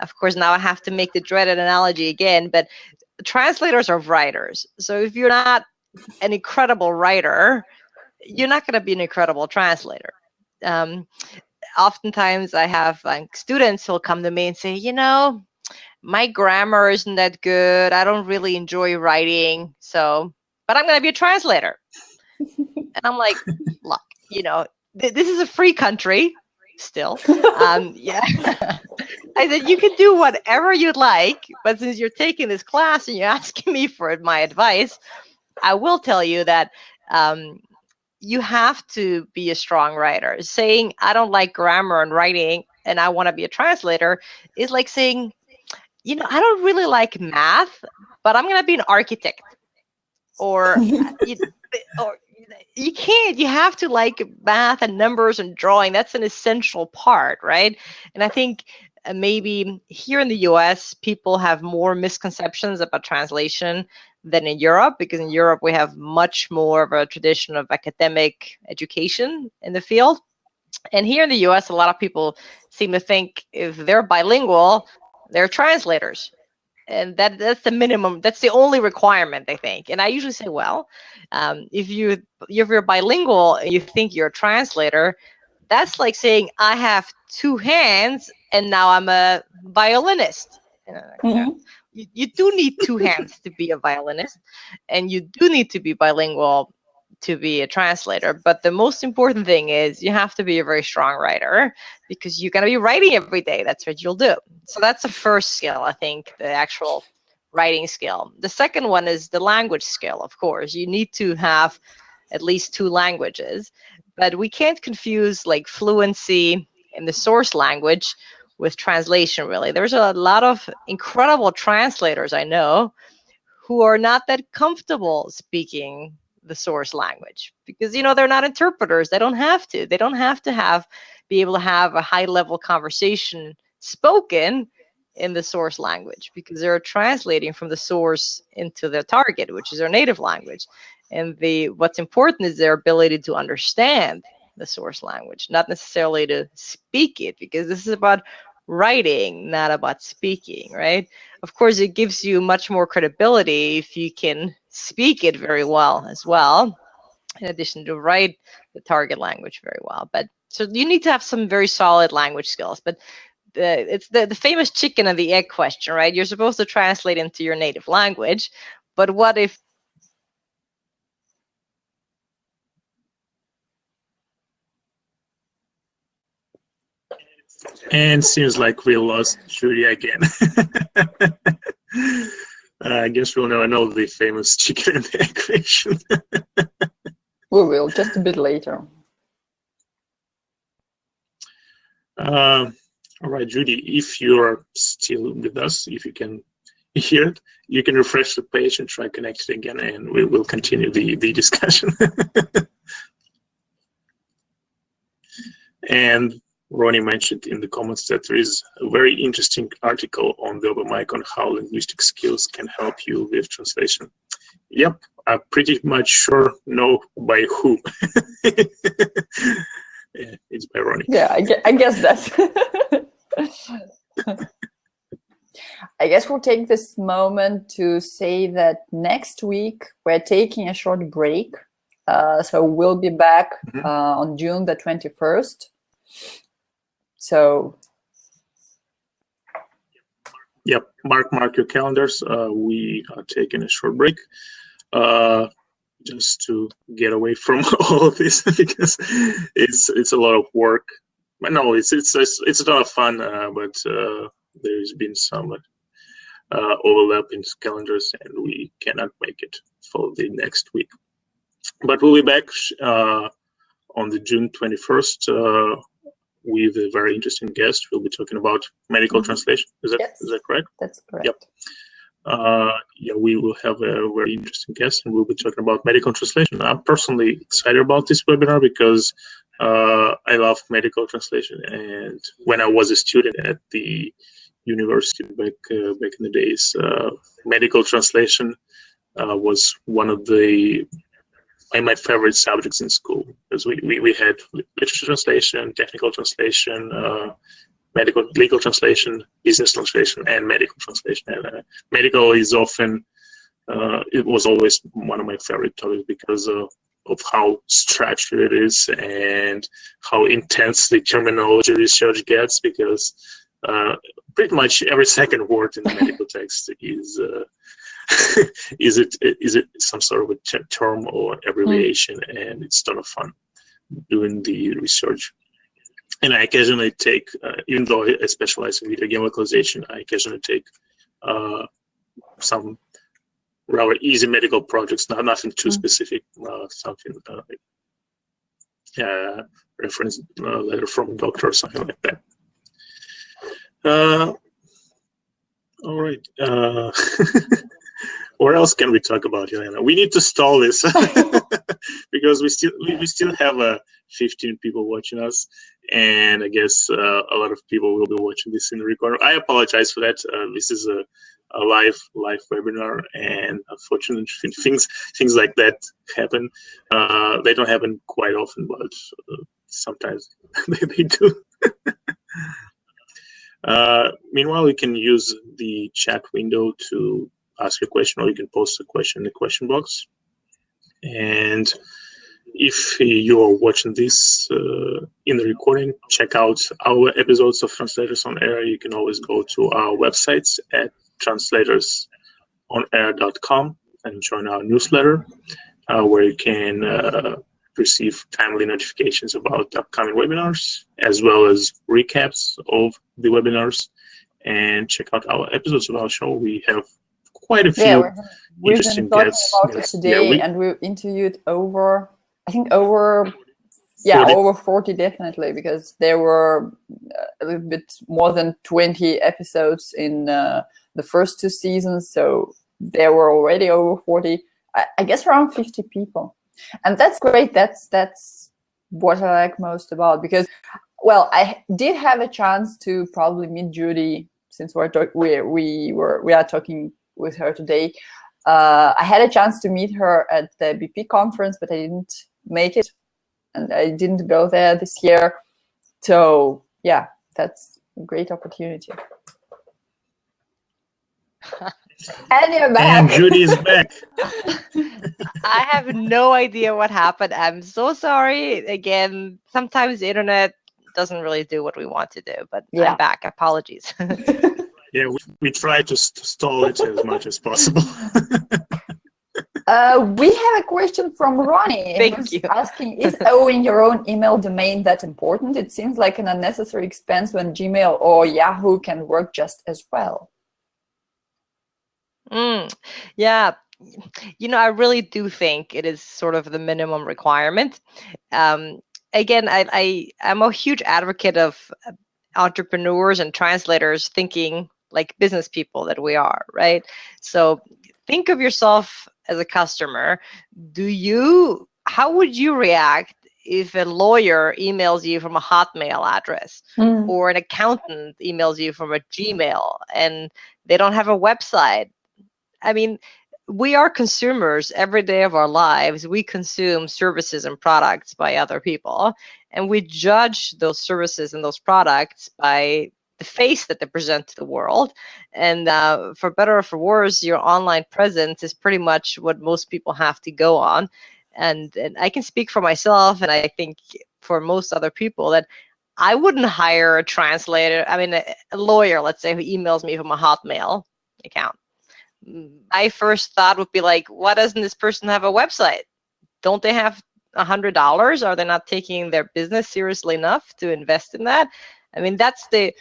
of course, now I have to make the dreaded analogy again, but translators are writers. So if you're not an incredible writer, you're not going to be an incredible translator. Oftentimes I have students who'll come to me and say, my grammar isn't that good. I don't really enjoy writing. But I'm going to be a translator. And I'm like, look, this is a free country still. I said, you can do whatever you'd like, but since you're taking this class and you're asking me for my advice, I will tell you that you have to be a strong writer. Saying, I don't like grammar and writing and I want to be a translator is like saying, I don't really like math, but I'm going to be an architect. Or You can't. You have to like math and numbers and drawing. That's an essential part, right? And I think maybe here in the US, people have more misconceptions about translation than in Europe, because in Europe we have much more of a tradition of academic education in the field. And here in the US, a lot of people seem to think if they're bilingual, they're translators. And that's the minimum. That's the only requirement, they think. And I usually say, well, if you're bilingual and you think you're a translator, that's like saying I have two hands and now I'm a violinist. You do need two hands to be a violinist, and you do need to be bilingual to be a translator. But the most important thing is you have to be a very strong writer, because you're going to be writing every day. That's what you'll do. So that's the first skill, I think, the actual writing skill. The second one is the language skill, of course. You need to have at least 2 languages, but we can't confuse like fluency in the source language with translation, really. There's a lot of incredible translators I know who are not that comfortable speaking the source language, because they're not interpreters. They don't have to. They don't have to be able to have a high-level conversation spoken in the source language, because they're translating from the source into their target, which is their native language. And what's important is their ability to understand the source language, not necessarily to speak it, because this is about writing, not about speaking, right? Of course, it gives you much more credibility if you can speak it very well as well, in addition to write the target language very well. But so you need to have some very solid language skills. But it's the famous chicken and the egg question, right? You're supposed to translate into your native language, but what if And seems like we lost Judy again. I guess we'll never know the famous chicken and egg question. We will, just a bit later. All right, Judy, if you're still with us, if you can hear it, you can refresh the page and try connecting again, and we will continue the discussion. And Ronnie mentioned in the comments that there is a very interesting article on the Open Mic on how linguistic skills can help you with translation. Yep, I'm pretty much sure know by who. Yeah, it's by Ronnie. Yeah, I guess that. I guess we'll take this moment to say that next week we're taking a short break. So we'll be back on June the 21st. So, yep, mark your calendars. We are taking a short break, just to get away from all of this, because it's a lot of work. But no, it's a lot of fun. But there's been some overlap in calendars, and we cannot make it for the next week. But we'll be back on the June 21st. With a very interesting guest. We'll be talking about medical translation. Is that correct? That's correct. Yep. Yeah, we will have a very interesting guest, and we'll be talking about medical translation. I'm personally excited about this webinar because I love medical translation, and when I was a student at the university back in the days, medical translation was one of my favorite subjects in school, because we had literature translation, technical translation, legal translation, business translation, and medical translation. And medical is often, it was always one of my favorite topics because of how structured it is and how intense the terminology research gets, because pretty much every second word in the medical text is is it some sort of a term or abbreviation, and it's a ton of fun doing the research. And I occasionally take, even though I specialize in video game localization, I occasionally take some rather easy medical projects, nothing too specific, something like reference letter from a doctor or something like that. All right. What else can we talk about, Helena? We need to stall this because we still have 15 people watching us, and I guess a lot of people will be watching this in the recording. I apologize for that. This is a live webinar, and unfortunately, things like that happen. They don't happen quite often, but sometimes they do. Meanwhile, you can use the chat window to ask a question, or you can post a question in the question box. And if you are watching this in the recording, check out our episodes of Translators on Air. You can always go to our websites at translatorsonair.com and join our newsletter, where you can receive timely notifications about upcoming webinars, as well as recaps of the webinars, and check out our episodes of our show. We have quite a few interesting guests. We've been talking about it today, and we interviewed over 40 definitely, because there were a little bit more than 20 episodes in the first 2 seasons, so there were already over 40, I guess around 50 people. And that's great. That's what I like most about, because, well, I did have a chance to probably meet Judy, since we are talking with her today. I had a chance to meet her at the BP conference, but I didn't make it, and I didn't go there this year. So yeah, that's a great opportunity. And you're back. And Judy is back. I have no idea what happened. I'm so sorry. Again, sometimes the internet doesn't really do what we want to do, but yeah. I'm back. Apologies. Yeah, we try to stall it as much as possible. We have a question from Ronnie. Thank you. Asking, is owning your own email domain that important? It seems like an unnecessary expense when Gmail or Yahoo can work just as well. Yeah, I really do think it is sort of the minimum requirement. Again, I'm a huge advocate of entrepreneurs and translators thinking like business people that we are, right? So think of yourself as a customer. How would you react if a lawyer emails you from a Hotmail address, or an accountant emails you from a Gmail, and they don't have a website? I mean, we are consumers every day of our lives. We consume services and products by other people, and we judge those services and those products by the face that they present to the world. And for better or for worse, your online presence is pretty much what most people have to go on. And I can speak for myself, and I think for most other people, that I wouldn't hire a translator. I mean, a lawyer, let's say, who emails me from a Hotmail account. My first thought would be like, why doesn't this person have a website? Don't they have $100? Are they not taking their business seriously enough to invest in that? I mean, that's the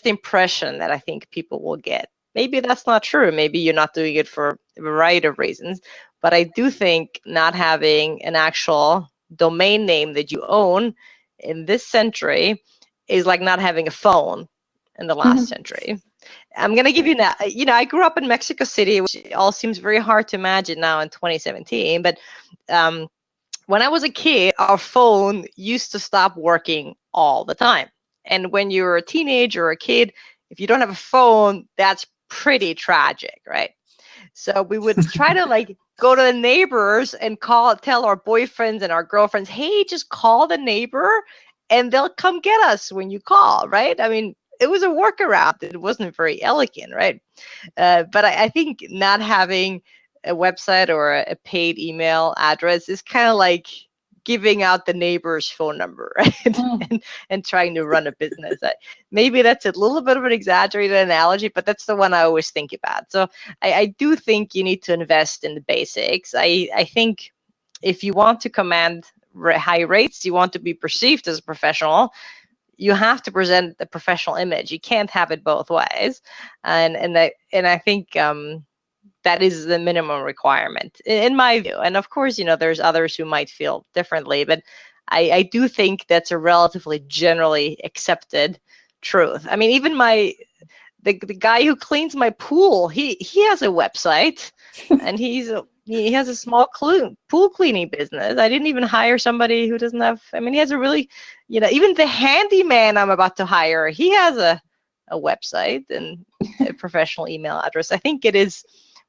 impression that I think people will get. Maybe that's not true. Maybe you're not doing it for a variety of reasons. But I do think not having an actual domain name that you own in this century is like not having a phone in the last century. I'm going to give you now, I grew up in Mexico City, which all seems very hard to imagine now in 2017. But when I was a kid, our phone used to stop working all the time. And when you're a teenager or a kid, if you don't have a phone, that's pretty tragic, right? So we would try to like go to the neighbors and tell our boyfriends and our girlfriends, hey, just call the neighbor and they'll come get us when you call, right? I mean, it was a workaround. It wasn't very elegant, right? But I think not having a website or a paid email address is kind of like giving out the neighbor's phone number, right? and trying to run a business. Maybe that's a little bit of an exaggerated analogy, but that's the one I always think about. So I do think you need to invest in the basics. I think if you want to command high rates, you want to be perceived as a professional, you have to present the professional image. You can't have it both ways. And I think that is the minimum requirement in my view. And of course, there's others who might feel differently, but I do think that's a relatively generally accepted truth. I mean, even the guy who cleans my pool, he has a website, and he has a small pool cleaning business. I didn't even hire somebody who doesn't have. I mean, he has a really, even the handyman I'm about to hire, he has a website and a professional email address. I think it is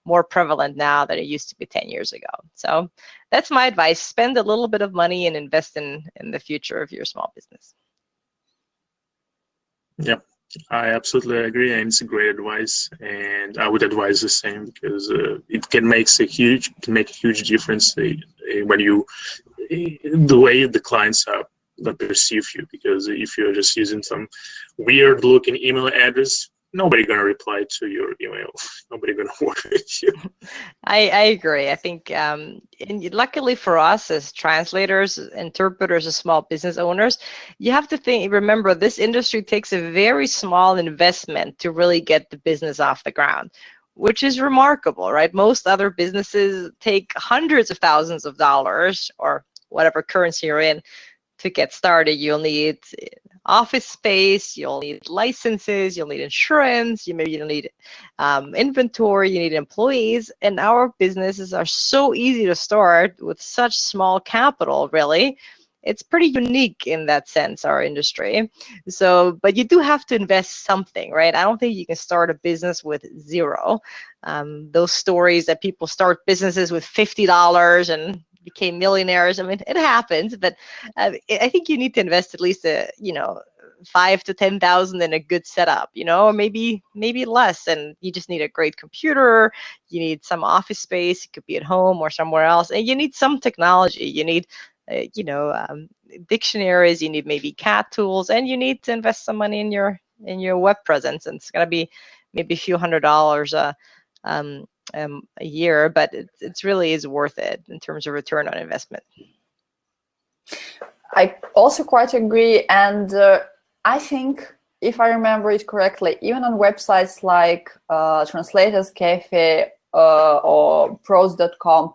more prevalent now than it used to be 10 years ago. So that's my advice. Spend a little bit of money and invest in the future of your small business. Yeah, I absolutely agree, and it's a great advice. And I would advise the same, because it can make a huge difference when the way the clients that perceive you. Because if you're just using some weird looking email address, nobody gonna reply to your email. Nobody gonna work with you. I agree. I think, and luckily for us as translators, interpreters, as small business owners, you have to remember this industry takes a very small investment to really get the business off the ground, which is remarkable, right? Most other businesses take hundreds of thousands of dollars, or whatever currency you're in, to get started. You'll need office space, you'll need licenses, you'll need insurance, you'll need inventory, you need employees. And our businesses are so easy to start with such small capital, really. It's pretty unique in that sense, our industry. So, but you do have to invest something, right? I don't think you can start a business with zero. Those stories that people start businesses with $50 and became millionaires, I mean, it happens, but I think you need to invest at least $5,000 to $10,000 in a good setup, or maybe less. And you just need a great computer, you need some office space, it could be at home or somewhere else, and you need some technology. You need dictionaries, you need maybe CAT tools, and you need to invest some money in your web presence. And it's going to be maybe a few $100s a year, but it really is worth it in terms of return on investment. I also quite agree, and I think, if I remember it correctly, even on websites like Translators Cafe or pros.com,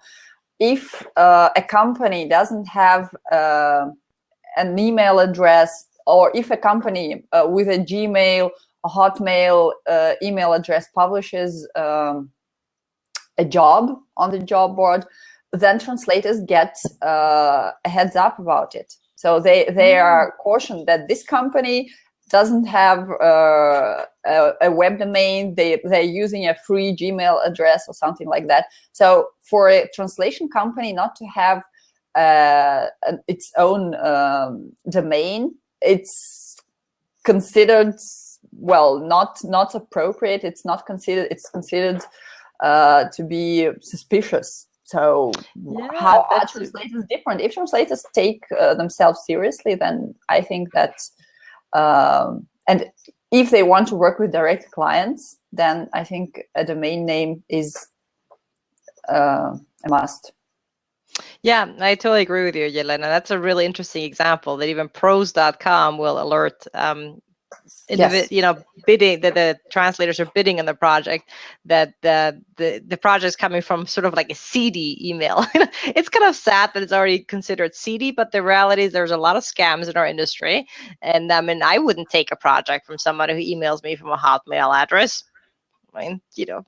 if a company doesn't have an email address, or if a company with a Gmail, a Hotmail email address publishes a job on the job board, then translators get a heads up about it. So they are cautioned that this company doesn't have a web domain, they're using a free Gmail address or something like that. So for a translation company not to have its own domain, it's considered, well, not appropriate. It's considered to be suspicious. So how are translators different? If translators take themselves seriously, then I think that, and if they want to work with direct clients, then I think a domain name is a must. Yeah, I totally agree with you, Yelena. That's a really interesting example that even pros.com will alert bidding, that the translators are bidding on the project, that the project is coming from sort of like a seedy email. It's kind of sad that it's already considered seedy, but the reality is there's a lot of scams in our industry. And I mean, I wouldn't take a project from somebody who emails me from a Hotmail address. I mean,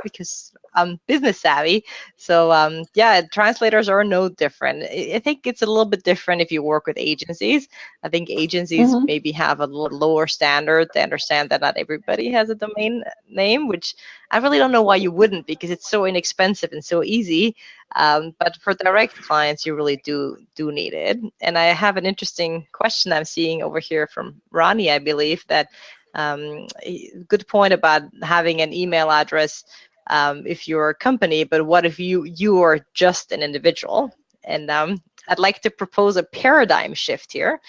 because I'm business savvy. So yeah, translators are no different. I think it's a little bit different if you work with agencies. I think agencies maybe have a little lower standard. They understand that not everybody has a domain name, which I really don't know why you wouldn't, because it's so inexpensive and so easy. But for direct clients, you really do need it. And I have an interesting question I'm seeing over here from Ronnie, I believe, that good point about having an email address if you're a company, but what if you are just an individual? And I'd like to propose a paradigm shift here.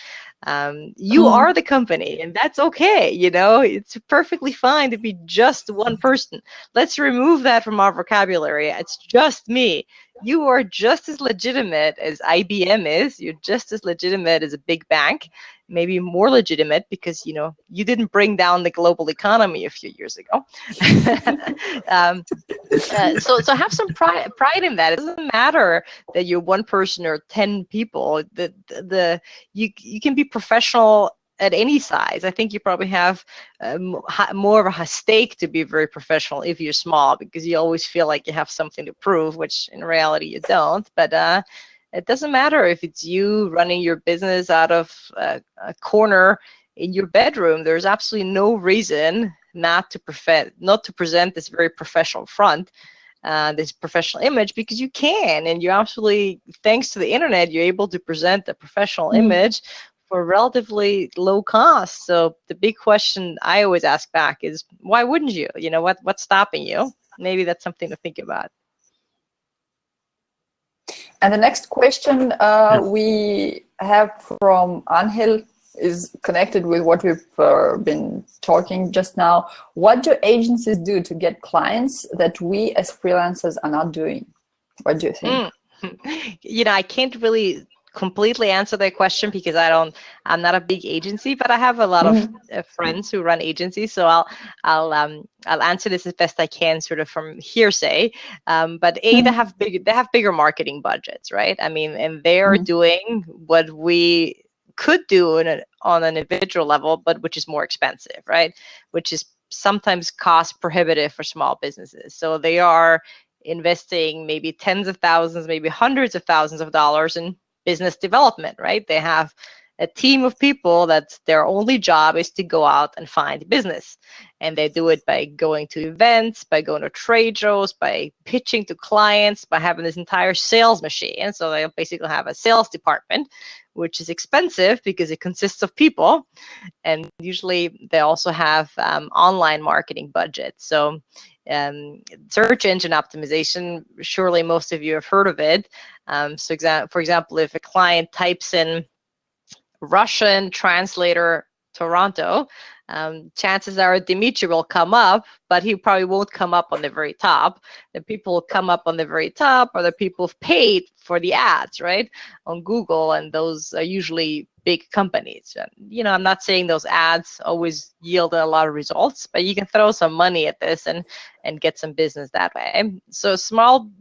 You are the company, and that's okay. It's perfectly fine to be just one person. Let's remove that from our vocabulary. It's just me. You are just as legitimate as IBM is. You're just as legitimate as a big bank, maybe more legitimate because, you didn't bring down the global economy a few years ago. So have some pride in that. It doesn't matter that you're one person or 10 people. You can be professional at any size. I think you probably have more of a stake to be very professional if you're small, because you always feel like you have something to prove, which in reality you don't. But it doesn't matter if it's you running your business out of a corner in your bedroom. There's absolutely no reason not to present this very professional front, this professional image, because you can, and you absolutely, thanks to the internet, you're able to present a professional image for relatively low cost. So the big question I always ask back is, why wouldn't you? You know, what's stopping you? Maybe that's something to think about. And the next question we have from Angel is connected with what we've been talking just now. What do agencies do to get clients that we as freelancers are not doing? What do you think? You know, I can't really completely answer that question because I'm not a big agency, but I have a lot of friends who run agencies, so I'll answer this as best I can, sort of from hearsay. But they have bigger marketing budgets, right? I mean, and they are doing what we could do on an individual level, but which is more expensive, right? Which is sometimes cost prohibitive for small businesses. So they are investing maybe tens of thousands, maybe hundreds of thousands of dollars in business development, right? They have a team of people that their only job is to go out and find business. And they do it by going to events, by going to trade shows, by pitching to clients, by having this entire sales machine. So they basically have a sales department, which is expensive because it consists of people. And usually they also have online marketing budgets. So search engine optimization, surely most of you have heard of it. So for example, if a client types in Russian translator Toronto, chances are Dimitri will come up, but he probably won't come up on the very top. The people who come up on the very top are the people who've paid for the ads, right, on Google, and those are usually big companies. You know, I'm not saying those ads always yield a lot of results, but you can throw some money at this and get some business that way. So small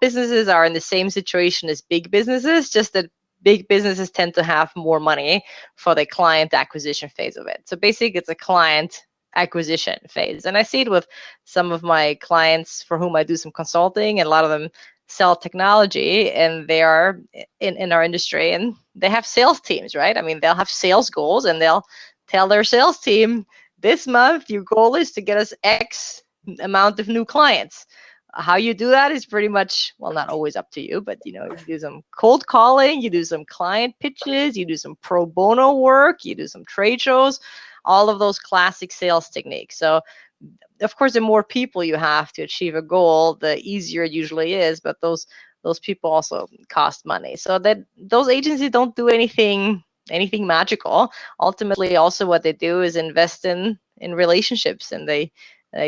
businesses are in the same situation as big businesses, just that big businesses tend to have more money for the client acquisition phase of it. So basically, it's a client acquisition phase. And I see it with some of my clients for whom I do some consulting, and a lot of them sell technology, and they are in our industry, and they have sales teams, right? I mean, they'll have sales goals, and they'll tell their sales team, this month, your goal is to get us X amount of new clients. How you do that is pretty much, well, not always up to you, but you know, you do some cold calling, you do some client pitches, you do some pro bono work, you do some trade shows, all of those classic sales techniques. So of course, the more people you have to achieve a goal, the easier it usually is, but those people also cost money. So that those agencies don't do anything magical. Ultimately, also what they do is invest in relationships, and they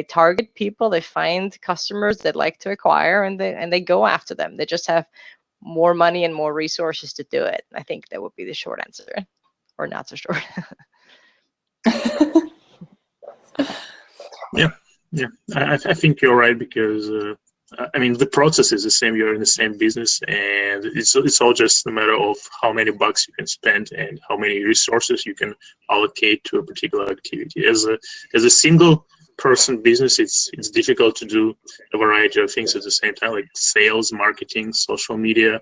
target people, they find customers that like to acquire, and they go after them. They just have more money and more resources to do it. I think that would be the short answer, or not so short. Yeah. I think you're right, because I mean, the process is the same. You're in the same business, and it's all just a matter of how many bucks you can spend and how many resources you can allocate to a particular activity. As a single person business, it's difficult to do a variety of things at the same time, like sales, marketing, social media,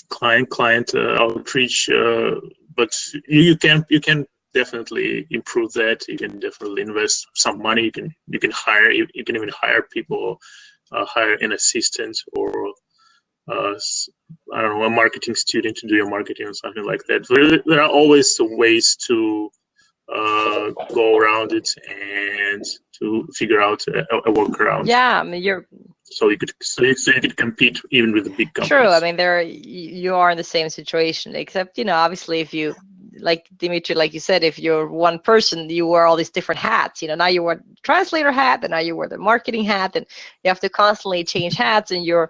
client outreach. But you can definitely improve that. You can definitely invest some money. You can hire. You can even hire people, hire an assistant, or I don't know, a marketing student to do your marketing or something like that. There are always ways to go around it and to figure out a workaround. Yeah, I mean, so you could compete even with the big companies. True. I mean, you are in the same situation, except, you know, obviously, if you, like Dimitri, like you said, if you're one person, you wear all these different hats. You know, now you wear the translator hat, and now you wear the marketing hat, and you have to constantly change hats, and you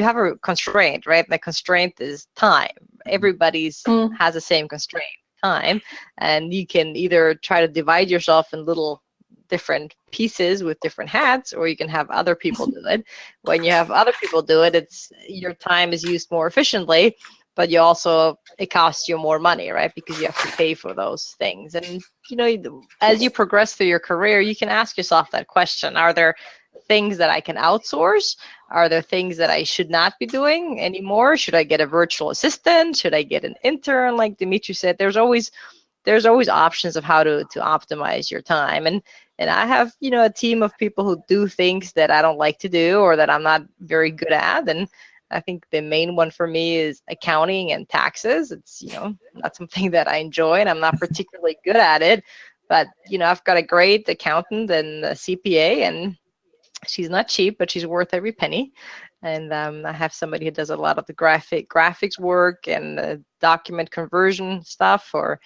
have a constraint, right? And the constraint is time. Everybody's has the same constraint, time, and you can either try to divide yourself in little different pieces with different hats, or you can have other people do it. When you have other people do it, it's your time is used more efficiently, but you also, it costs you more money, right? Because you have to pay for those things. And, you know, as you progress through your career, you can ask yourself that question. Are there things that I can outsource? Are there things that I should not be doing anymore? Should I get a virtual assistant? Should I get an intern? Like Dimitri said, there's always options of how to optimize your time. And I have, you know, a team of people who do things that I don't like to do or that I'm not very good at. And I think the main one for me is accounting and taxes. It's, you know, not something that I enjoy, and I'm not particularly good at it. But, you know, I've got a great accountant and a CPA, and she's not cheap, but she's worth every penny. And I have somebody who does a lot of the graphics work and document conversion stuff. Or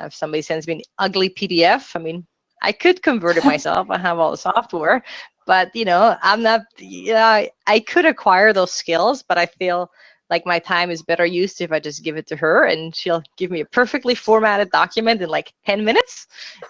if somebody sends me an ugly PDF, I mean, I could convert it myself. I have all the software, but, you know, I'm not, you know, I could acquire those skills, but I feel like my time is better used if I just give it to her, and she'll give me a perfectly formatted document in like 10 minutes,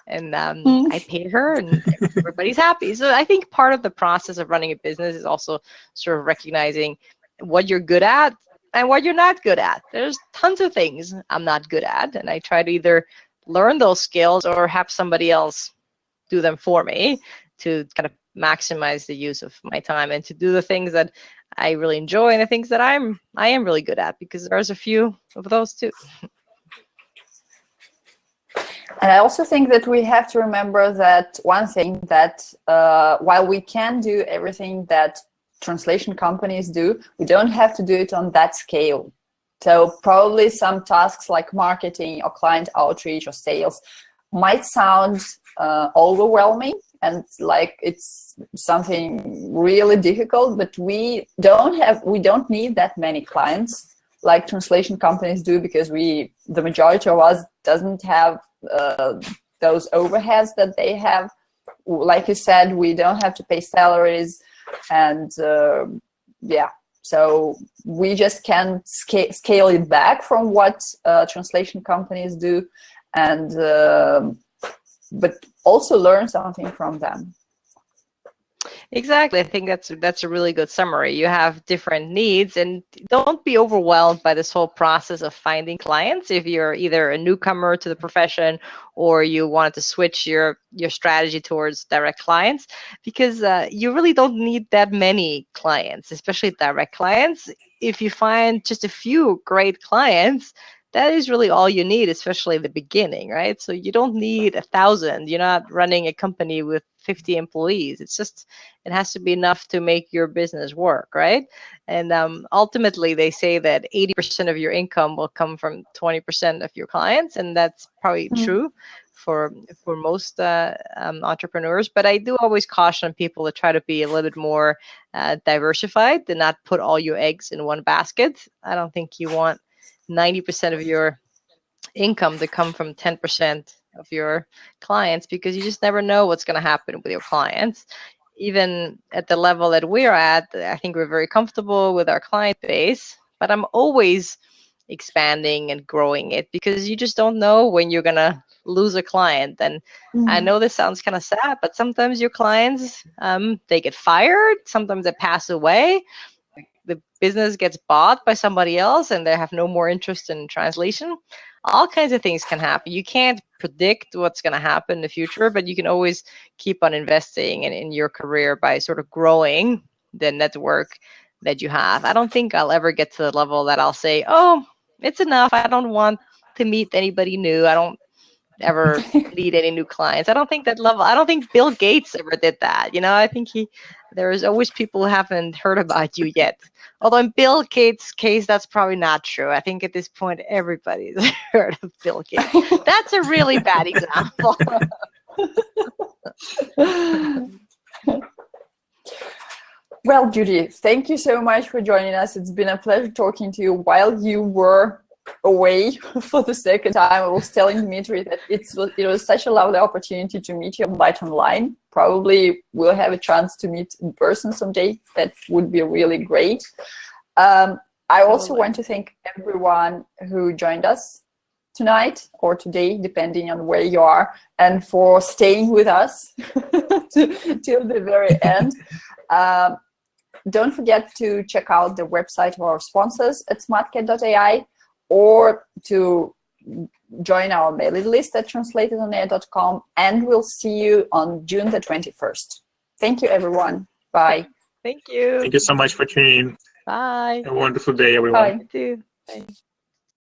and I pay her, and everybody's happy. So I think part of the process of running a business is also sort of recognizing what you're good at and what you're not good at. There's tons of things I'm not good at, and I try to either learn those skills or have somebody else do them for me to kind of maximize the use of my time and to do the things that I really enjoy and the things that I am really good at, because there's a few of those too. And I also think that we have to remember that one thing, that while we can do everything that translation companies do, we don't have to do it on that scale. So probably some tasks like marketing or client outreach or sales might sound overwhelming and like it's something really difficult, but we don't need that many clients like translation companies do, because the majority of us doesn't have those overheads that they have. Like you said, we don't have to pay salaries, and yeah, so we just can scale it back from what translation companies do, and but also learn something from them. Exactly. I think that's a really good summary. You have different needs, and don't be overwhelmed by this whole process of finding clients if you're either a newcomer to the profession or you wanted to switch your strategy towards direct clients, because you really don't need that many clients, especially direct clients. If you find just a few great clients, that is really all you need, especially in the beginning, right? So you don't need 1,000. You're not running a company with 50 employees. It's just, it has to be enough to make your business work, right? And ultimately, they say that 80% of your income will come from 20% of your clients, and that's probably true for most entrepreneurs. But I do always caution people to try to be a little bit more diversified, to not put all your eggs in one basket. I don't think you want 90% of your income to come from 10% of your clients, because you just never know what's going to happen with your clients. Even at the level that we're at, I think we're very comfortable with our client base, but I'm always expanding and growing it, because you just don't know when you're going to lose a client. And I know this sounds kind of sad, but sometimes your clients, they get fired, sometimes they pass away. The business gets bought by somebody else and they have no more interest in translation. All kinds of things can happen. You can't predict what's going to happen in the future, but you can always keep on investing in your career by sort of growing the network that you have. I don't think I'll ever get to the level that I'll say, oh, it's enough. I don't want to meet anybody new. I don't ever need any new clients. I don't think that level. I don't think Bill Gates ever did that. You know, I think there is always people who haven't heard about you yet. Although in Bill Gates' case, that's probably not true. I think at this point, everybody's heard of Bill Gates. That's a really bad example. Well, Judy, thank you so much for joining us. It's been a pleasure talking to you while you were away for the second time. I was telling Dimitri that it was such a lovely opportunity to meet you online. Probably we'll have a chance to meet in person someday. That would be really great. I also want to thank everyone who joined us tonight or today, depending on where you are, and for staying with us till the very end. Don't forget to check out the website of our sponsors at smartcat.ai. or to join our mailing list at translatorsonair.com, and we'll see you on June the 21st. Thank you, everyone. Bye. Thank you. Thank you so much for tuning in. Bye. Have a wonderful day, everyone. Bye. You too. Bye.